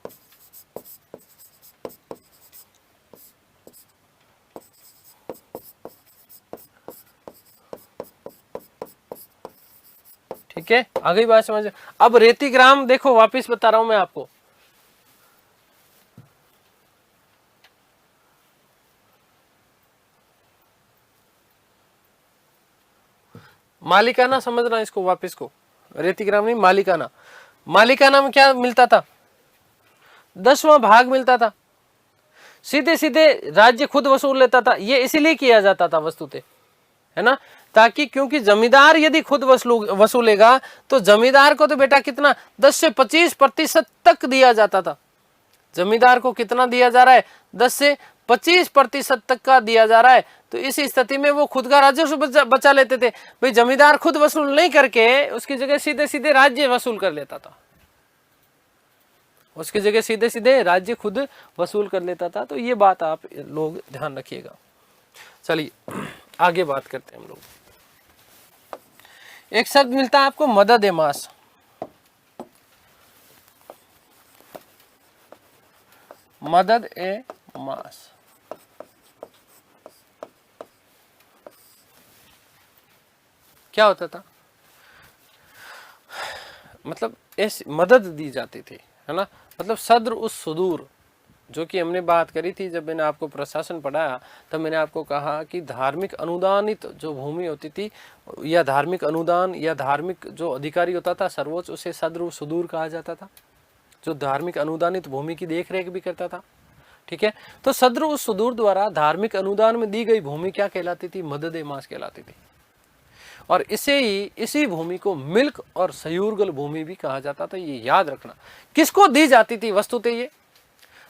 ठीक है, आगे बात समझ। अब रेती ग्राम देखो, वापिस बता रहा हूं मैं आपको। मालिकाना समझना इसको, वापिस को। रेती ग्राम नहीं, मालिकाना। मालिकाना में क्या मिलता था? 10वां भाग मिलता था। सीधे सीधे राज्य खुद वसूल लेता था। ये इसीलिए किया जाता था वस्तुतः, है ना, ताकि, क्योंकि जमींदार यदि खुद वसूलेगा तो जमींदार को तो बेटा कितना? 10 से 25% तक दिया जाता था। जमींदार को कितना दिया जा रहा है? 10 से 25% तक का दिया जा रहा है। तो इस स्थिति में वो खुद का राजस्व बचा लेते थे। भाई जमींदार खुद वसूल नहीं करके उसकी जगह सीधे सीधे राज्य वसूल कर लेता था। उसकी जगह सीधे सीधे राज्य खुद वसूल कर लेता था। तो ये बात आप लोग ध्यान रखिएगा। चलिए आगे बात करते हैं हम लोग। एक शब्द मिलता है आपको, मदद ए मास। मदद ए मास क्या होता था? मतलब ऐसी मदद दी जाती थी, है ना। मतलब सद्र उस सुदूर, जो कि हमने बात करी थी जब मैंने आपको प्रशासन पढ़ाया, तब मैंने आपको कहा कि धार्मिक अनुदानित जो भूमि होती थी, या धार्मिक अनुदान या धार्मिक जो अधिकारी होता था सर्वोच्च, उसे सद्र सुदूर कहा जाता था, जो धार्मिक अनुदानित भूमि की देखरेख भी करता था। ठीक है, तो सद्र उस सुदूर द्वारा धार्मिक अनुदान में दी गई भूमि क्या कहलाती थी? मदद ए मास कहलाती थी। और इसी भूमि को मिल्क और सयूरगल भूमि भी कहा जाता था। ये याद रखना। किसको दी जाती थी वस्तुतः ये?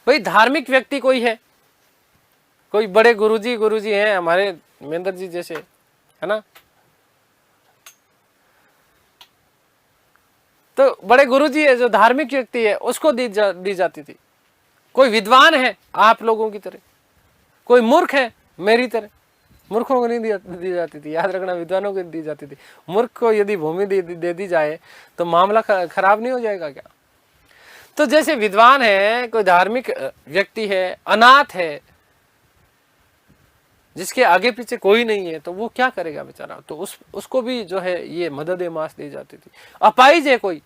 भाई धार्मिक व्यक्ति कोई है, कोई बड़े गुरुजी हैं हमारे महेंद्र जी जैसे, है ना, तो बड़े गुरुजी है जो धार्मिक व्यक्ति है उसको दी जाती थी। कोई विद्वान है आप लोगों की तरह, कोई मूर्ख है मेरी तरह, मूर्खों को नहीं दी जाती थी। याद रखना, विद्वानों को दी जाती थी। मूर्ख को यदि भूमि दे दी जाए तो मामला खराब नहीं हो जाएगा क्या? तो जैसे विद्वान है, कोई धार्मिक व्यक्ति है, अनाथ है, जिसके आगे पीछे कोई नहीं है, तो वो क्या करेगा बेचारा? तो उसको भी जो है ये मदद ए मास दी जाती थी। अपाहिज है, कोई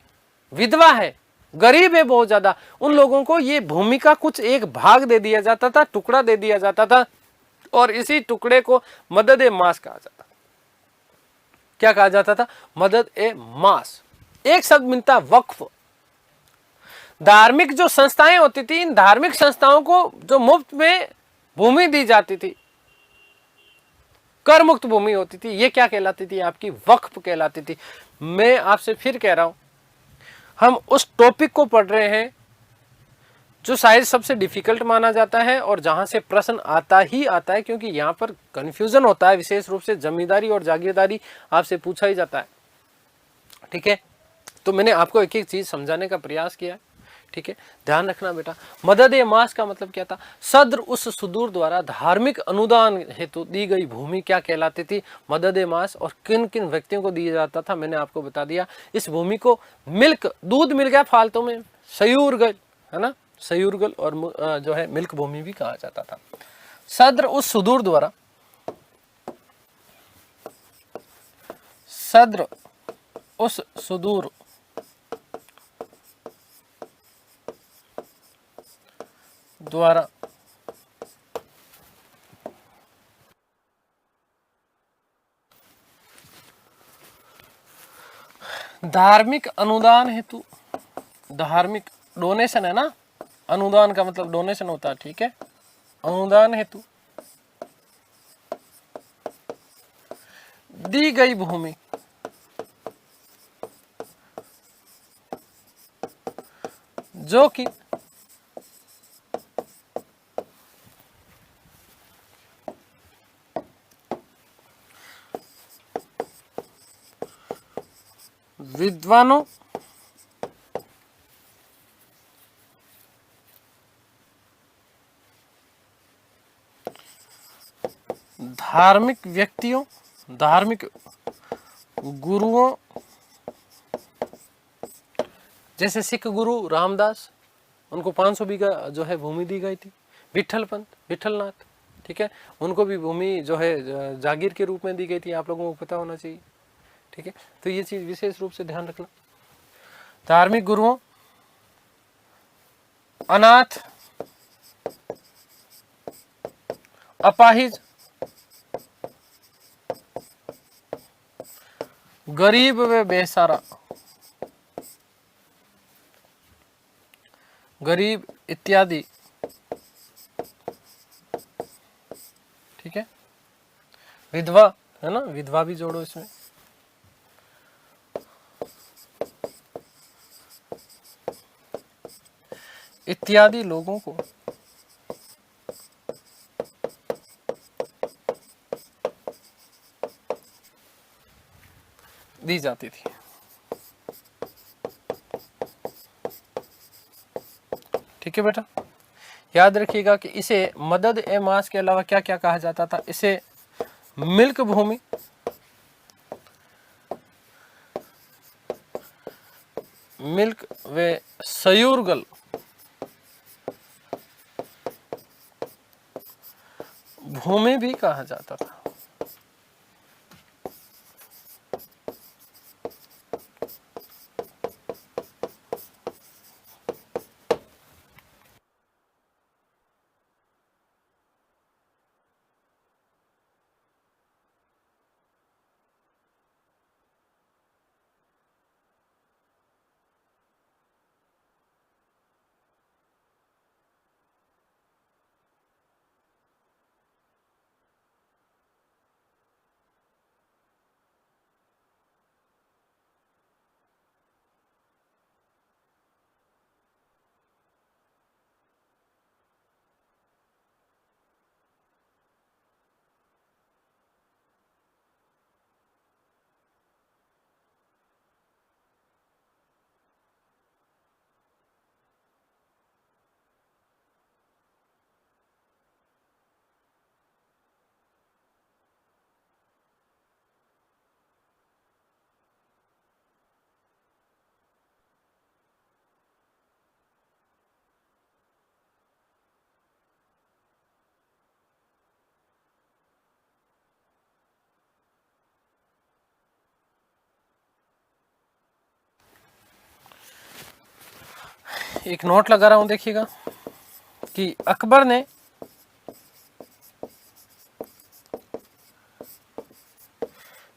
विधवा है, गरीब है बहुत ज्यादा, उन लोगों को ये भूमि का कुछ एक भाग दे दिया जाता था, टुकड़ा दे दिया जाता था, और इसी टुकड़े को मदद ए मास कहा जाता। क्या कहा जाता था? मदद ए मास। एक शब्द मिलता वक्फ। धार्मिक जो संस्थाएं होती थी, इन धार्मिक संस्थाओं को जो मुफ्त में भूमि दी जाती थी, कर मुक्त भूमि होती थी, ये क्या कहलाती थी? आपकी वक्फ कहलाती थी। मैं आपसे फिर कह रहा हूं, हम उस टॉपिक को पढ़ रहे हैं जो शायद सबसे डिफिकल्ट माना जाता है और जहां से प्रश्न आता ही आता है, क्योंकि यहां पर कंफ्यूजन होता है। विशेष रूप से जमींदारी और जागीरदारी आपसे पूछा ही जाता है। ठीक है, तो मैंने आपको एक एक चीज समझाने का प्रयास किया। ठीक है, ध्यान रखना बेटा। मदद ए मास का मतलब क्या था? सद्र उस सुदूर द्वारा धार्मिक अनुदान हेतु दी गई भूमि क्या कहलाती थी? मदद ए मास। और किन किन व्यक्तियों को दिया जाता था मैंने आपको बता दिया। इस भूमि को मिल्क, दूध मिल गया फालतू में, सयूरगल, है ना, सयूरगल और जो है मिल्क भूमि भी कहा जाता था। सद्र उस सुदूर द्वारा, सद्र उस सुदूर द्वारा धार्मिक अनुदान हेतु, धार्मिक डोनेशन है ना, अनुदान का मतलब डोनेशन होता है। ठीक है, अनुदान हेतु दी गई भूमि जो कि विद्वानों धार्मिक व्यक्तियों, धार्मिक गुरुओं, जैसे सिख गुरु रामदास, उनको 500 बीघा जो है भूमि दी गई थी। विठल पंत, विठलनाथ, ठीक है, उनको भी भूमि जो है जागीर के रूप में दी गई थी। आप लोगों को पता होना चाहिए। ठीक है, तो ये चीज विशेष रूप से ध्यान रखना। धार्मिक गुरुओं, अनाथ, अपाहिज, गरीब व बेसहारा, गरीब इत्यादि, ठीक है, विधवा, है ना, विधवा भी जोड़ो इसमें, इत्यादि लोगों को दी जाती थी। ठीक है बेटा, याद रखिएगा कि इसे मदद ए मास के अलावा क्या क्या कहा जाता था? इसे मिल्क भूमि, मिल्क व सयूरगल भूमि भी कहा जाता था। एक नोट लगा रहा हूं, देखिएगा कि अकबर ने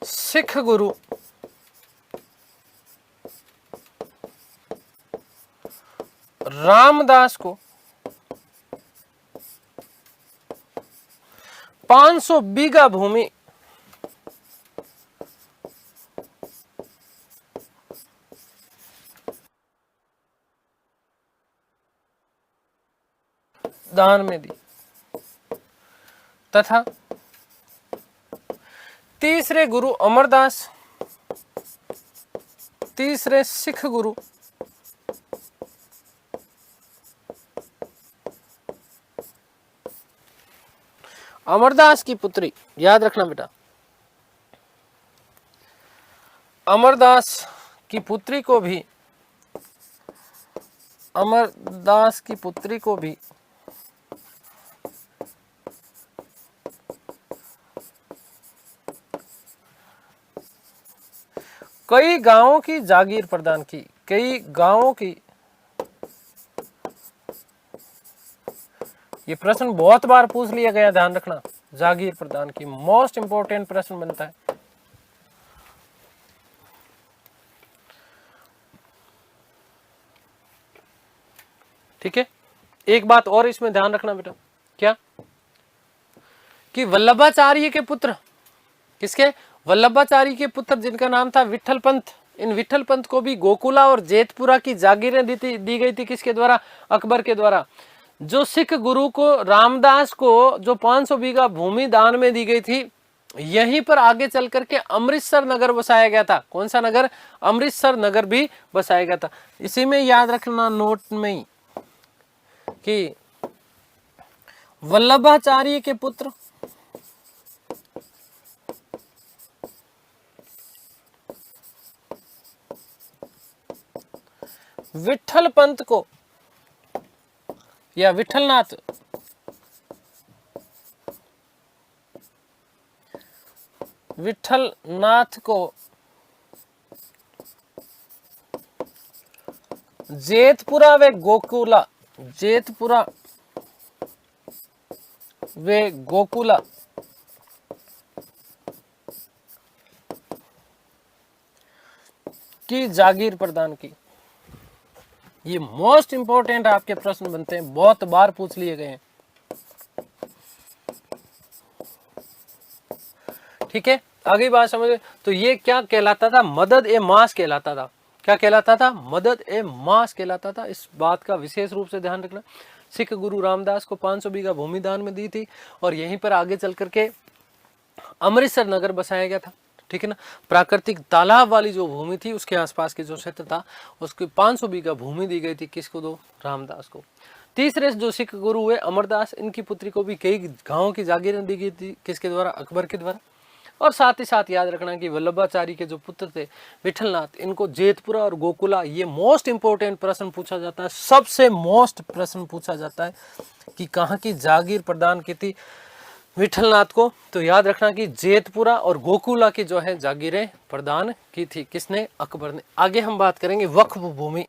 सिख गुरु रामदास को 500 बीघा भूमि दान में दी, तथा तीसरे गुरु अमरदास, तीसरे सिख गुरु अमरदास की पुत्री, याद रखना बेटा, अमरदास की पुत्री को भी, अमरदास की पुत्री को भी कई गांवों की जागीर प्रदान की। कई गांवों की, ये प्रश्न बहुत बार पूछ लिया गया, ध्यान रखना, जागीर प्रदान की मोस्ट इंपोर्टेंट प्रश्न बनता है। ठीक है, एक बात और इसमें ध्यान रखना बेटा, क्या कि वल्लभाचार्य के पुत्र, किसके? वल्लभाचार्य के पुत्र जिनका नाम था विठल पंत, इन विठल पंत को भी गोकुला और जेतपुरा की जागीरें दी गई थी, किसके द्वारा? अकबर के द्वारा। जो सिख गुरु को रामदास को जो 500 बीघा भूमि दान में दी गई थी, यहीं पर आगे चल करके अमृतसर नगर बसाया गया था। कौन सा नगर? अमृतसर नगर भी बसाया गया था। इसी में याद रखना नोट में कि वल्लभाचार्य के पुत्र विठल पंत को या विठलनाथ को जेतपुरा व गोकुला, जेतपुरा वे गोकुला की जागीर प्रदान की। ये मोस्ट इंपोर्टेंट आपके प्रश्न बनते हैं, बहुत बार पूछ लिए गए हैं। ठीक है, आगे बात समझे। तो ये क्या कहलाता था? मदद ए मास कहलाता था। क्या कहलाता था? मदद ए मास कहलाता था। इस बात का विशेष रूप से ध्यान रखना। सिख गुरु रामदास को 500 बीघा भूमि दान में दी थी और यहीं पर आगे चल करके अमृतसर नगर बसाया गया था। ठीक है ना, प्राकृतिक तालाब वाली जो भूमि थी उसके आसपास के जो क्षेत्र था उसकी 500 बीघा भूमि दी गई थी। किसको दो? रामदास को। तीसरे जो सिख गुरु हुए अमरदास, इनकी पुत्री को भी कई गांवों की जागीरें दी गई थी। किसके द्वारा? अकबर के द्वारा। और साथ ही साथ याद रखना कि वल्लभाचार्य के जो पुत्र थे विठलनाथ, इनको जेतपुरा और गोकुला, ये मोस्ट इंपोर्टेंट प्रश्न पूछा जाता है, सबसे मोस्ट प्रश्न पूछा जाता है कि कहाँ की जागीर प्रदान की थी विठलनाथ को। तो याद रखना कि जेतपुरा और गोकुला की जो है जागीरें प्रदान की थी। किसने? अकबर ने। आगे हम बात करेंगे वक्फ भूमि।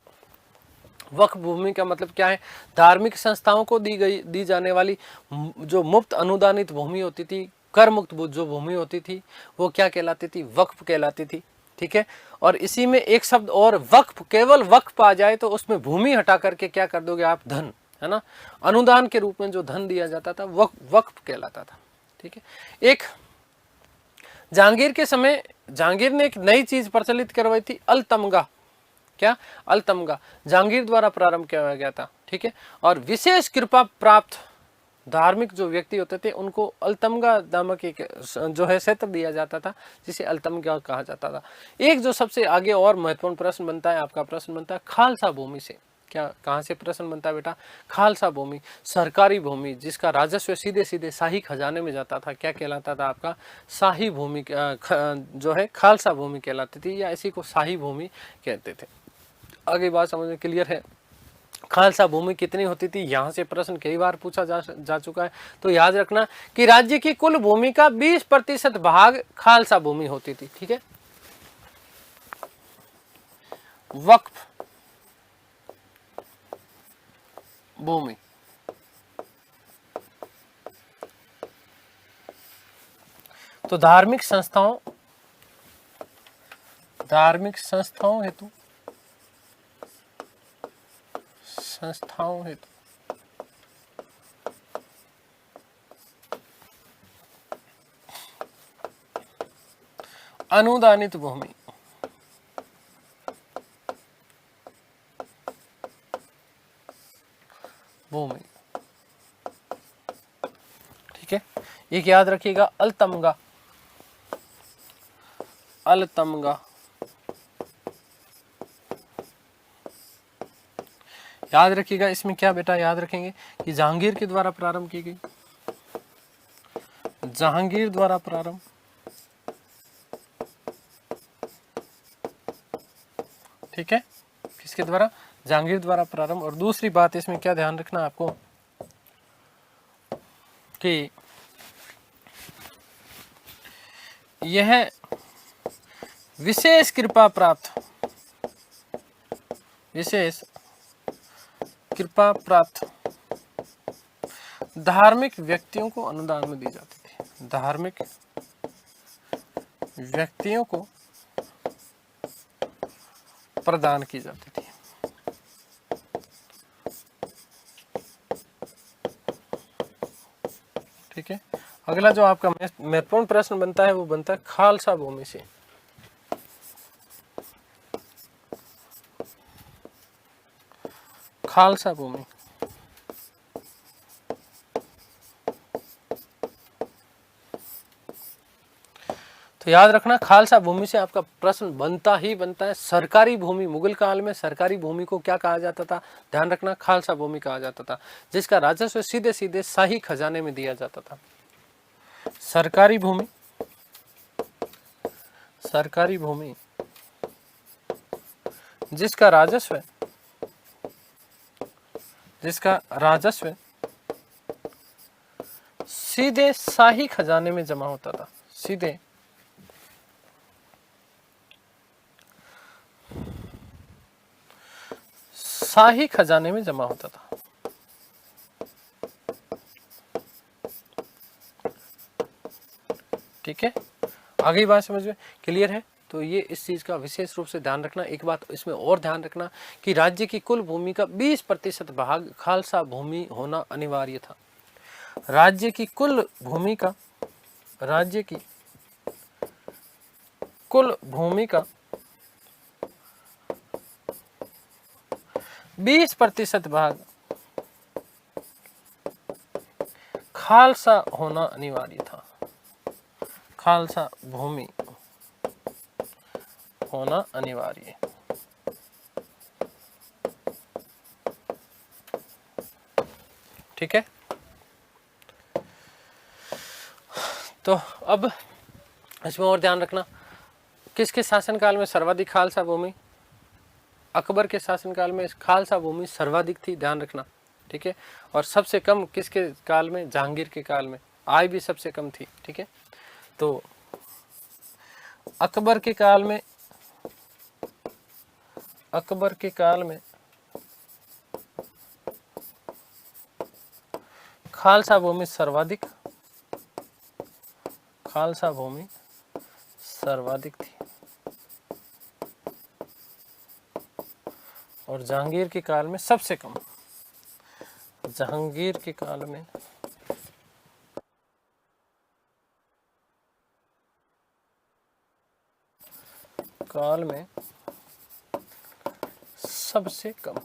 वक्फ भूमि का मतलब क्या है? धार्मिक संस्थाओं को दी जाने वाली जो मुफ्त अनुदानित भूमि होती थी, कर मुक्त जो भूमि होती थी, वो क्या कहलाती थी? वक्फ कहलाती थी। ठीक है, और इसी में एक शब्द और, वक्फ, केवल वक्फ आ जाए तो उसमें भूमि हटा करके क्या कर दोगे आप? धन, है ना, अनुदान के रूप में जो धन दिया जाता था वक्फ कहलाता था। ठीक है, एक जहांगीर के समय जहांगीर ने एक नई चीज प्रचलित करवाई थी, अलतमगा। क्या? अलतमगा जहांगीर द्वारा प्रारंभ किया गया था। ठीक है, और विशेष कृपा प्राप्त धार्मिक जो व्यक्ति होते थे उनको अलतमगा नामक एक जो है क्षेत्र दिया जाता था, जिसे अलतमगा कहा जाता था। एक जो सबसे आगे और महत्वपूर्ण प्रश्न बनता है, आपका प्रश्न बनता है खालसा भूमि से। क्या, कहाँ से प्रश्न बनता है बेटा? खालसा भूमि, सरकारी भूमि जिसका राजस्व सीधे सीधे शाही खजाने में जाता था, क्या कहलाता था आपका? शाही भूमि जो है खालसा भूमि कहलाती थी, या इसी को शाही भूमि कहते थे। आगे बात समझ में क्लियर है? खालसा भूमि कितनी होती थी, यहाँ से प्रश्न कई बार पूछा जा चुका है। तो याद रखना कि राज्य की कुल भूमि का 20% भाग खालसा भूमि होती थी। ठीक है, वक्फ भूमि। तो धार्मिक संस्थाओं हेतु अनुदानित भूमि। ठीक है, एक याद रखिएगा, अलतमगा। याद रखिएगा, इसमें क्या बेटा याद रखेंगे कि जहांगीर के द्वारा प्रारंभ की गई, जहांगीर द्वारा प्रारंभ, ठीक है, किसके द्वारा? जहांगीर द्वारा प्रारंभ। और दूसरी बात इसमें क्या ध्यान रखना आपको कि यह विशेष कृपा प्राप्त धार्मिक व्यक्तियों को अनुदान में दी जाती थी। धार्मिक व्यक्तियों को प्रदान की जाती थी। ठीक है, अगला जो आपका महत्वपूर्ण प्रश्न बनता है वो बनता है खालसा भूमि से। खालसा भूमि, तो याद रखना खालसा भूमि से आपका प्रश्न बनता ही बनता है। सरकारी भूमि, मुगल काल में सरकारी भूमि को क्या कहा जाता था? ध्यान रखना, खालसा भूमि कहा जाता था, जिसका राजस्व सीधे सीधे शाही खजाने में दिया जाता था। सरकारी भूमि जिसका राजस्व सीधे शाही खजाने में जमा होता था। सीधे शाही खजाने में जमा होता था। ठीक है, आगे बात समझ में क्लियर है? तो ये इस चीज का विशेष रूप से ध्यान रखना। एक बात इसमें और ध्यान रखना कि राज्य की कुल भूमि का 20% भाग खालसा भूमि होना अनिवार्य था। राज्य की कुल भूमि का 20% भाग खालसा होना अनिवार्य था। खालसा भूमि होना अनिवार्य। ठीक है, तो अब इसमें और ध्यान रखना, किसके शासनकाल में सर्वाधिक खालसा भूमि? अकबर के शासनकाल में खालसा भूमि सर्वाधिक थी, ध्यान रखना। ठीक है, और सबसे कम किसके काल में? जहांगीर के काल में, आय भी सबसे कम थी। ठीक है, तो अकबर के काल में खालसा भूमि सर्वाधिक थी, और जहांगीर के काल में सबसे कम। जहांगीर के काल में सबसे कम।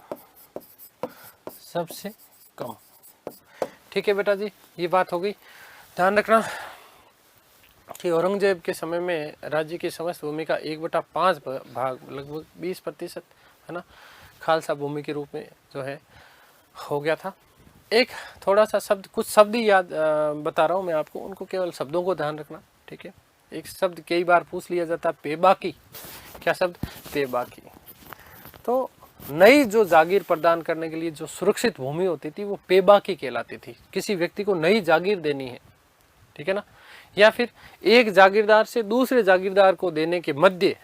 ठीक है बेटा जी, ये बात हो गई। ध्यान रखना कि औरंगजेब के समय में राज्य की समस्त भूमि का 1/5 भाग, लगभग 20% है ना, खालसा भूमि के रूप में जो है हो गया था। एक थोड़ा सा शब्द, कुछ शब्द ही याद बता रहा हूँ मैं आपको, उनको केवल शब्दों को ध्यान रखना। ठीक है, एक शब्द कई बार पूछ लिया जाता है, पेबाकी। क्या शब्द? पेबाकी। तो नई जो जागीर प्रदान करने के लिए जो सुरक्षित भूमि होती थी वो पेबाकी कहलाती थी। किसी व्यक्ति को नई जागीर देनी है, ठीक है ना, या फिर एक जागीरदार से दूसरे जागीरदार को देने के मध्य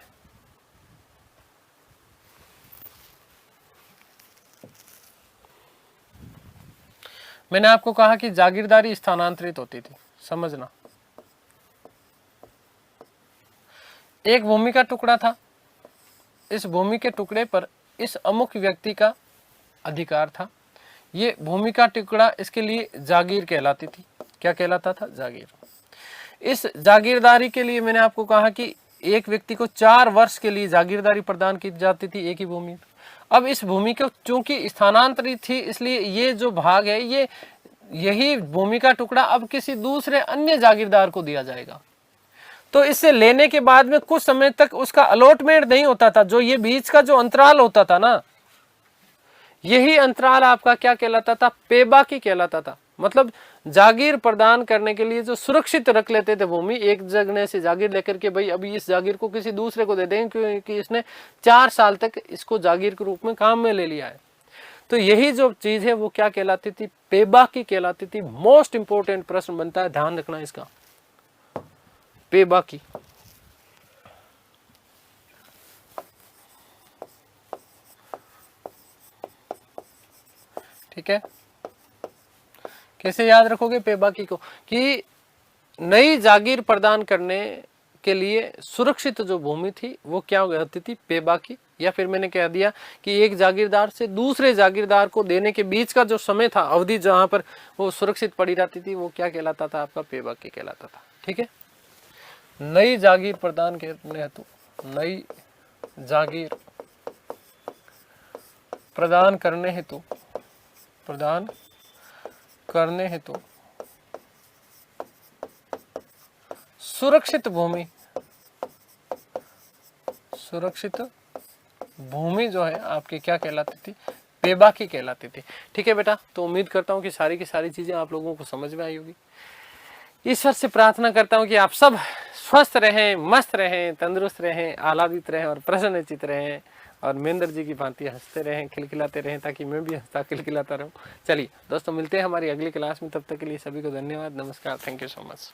मैंने आपको कहा कि जागीरदारी स्थानांतरित होती थी, समझना। एक भूमि का टुकड़ा था, इस भूमि के टुकड़े पर इस अमुक व्यक्ति का अधिकार था, ये भूमि का टुकड़ा इसके लिए जागीर कहलाती थी। क्या कहलाता था? जागीर। इस जागीरदारी के लिए मैंने आपको कहा कि एक व्यक्ति को 4 वर्ष के लिए जागीरदारी प्रदान की जाती थी एक ही भूमि में। अब इस भूमि को चूंकि स्थानांतरित थी, इसलिए ये जो भाग है, ये यही भूमि का टुकड़ा अब किसी दूसरे अन्य जागीरदार को दिया जाएगा। तो इससे लेने के बाद में कुछ समय तक उसका अलॉटमेंट नहीं होता था। जो ये बीच का जो अंतराल होता था ना, यही अंतराल आपका क्या कहलाता था? पेबाकी कहलाता था। मतलब जागीर प्रदान करने के लिए जो सुरक्षित रख लेते थे भूमि, एक जगह से जागीर लेकर के भाई अभी इस जागीर को किसी दूसरे को दे देंगे क्योंकि इसने 4 साल तक इसको जागीर के रूप में काम में ले लिया है। तो यही जो चीज है वो क्या कहलाती थी? पेबाकी कहलाती थी। मोस्ट इंपोर्टेंट प्रश्न बनता है, ध्यान रखना इसका, पेबाकी। ठीक है, कैसे याद रखोगे पेबाकी को? कि नई जागीर प्रदान करने के लिए सुरक्षित जो भूमि थी वो क्या होती थी? पेबाकी। या फिर मैंने कह दिया कि एक जागीरदार से दूसरे जागीरदार को देने के बीच का जो समय था, अवधि जहां पर वो सुरक्षित पड़ी रहती थी, वो क्या कहलाता था? आपका पेबाकी कहलाता था। ठीक है, नई जागीर प्रदान करने हेतु, नई जागीर प्रदान करने हेतु, प्रदान करने हेतु सुरक्षित भूमि, सुरक्षित भूमि जो है आपकी क्या कहलाती थी? पेबाकी कहलाती थी। ठीक है बेटा, तो उम्मीद करता हूँ कि सारी की सारी चीजें आप लोगों को समझ में आई होगी। ईश्वर से प्रार्थना करता हूँ कि आप सब स्वस्थ रहें, मस्त रहें, तंदुरुस्त रहें, आह्लादित रहें और प्रसन्नचित्त रहें और महेंद्र जी की भांति हंसते रहें, खिलखिलाते रहें, ताकि मैं भी हंसता खिलखिलाता रहूं। चलिए दोस्तों, मिलते हैं हमारी अगली क्लास में। तब तक के लिए सभी को धन्यवाद, नमस्कार, थैंक यू सो मच।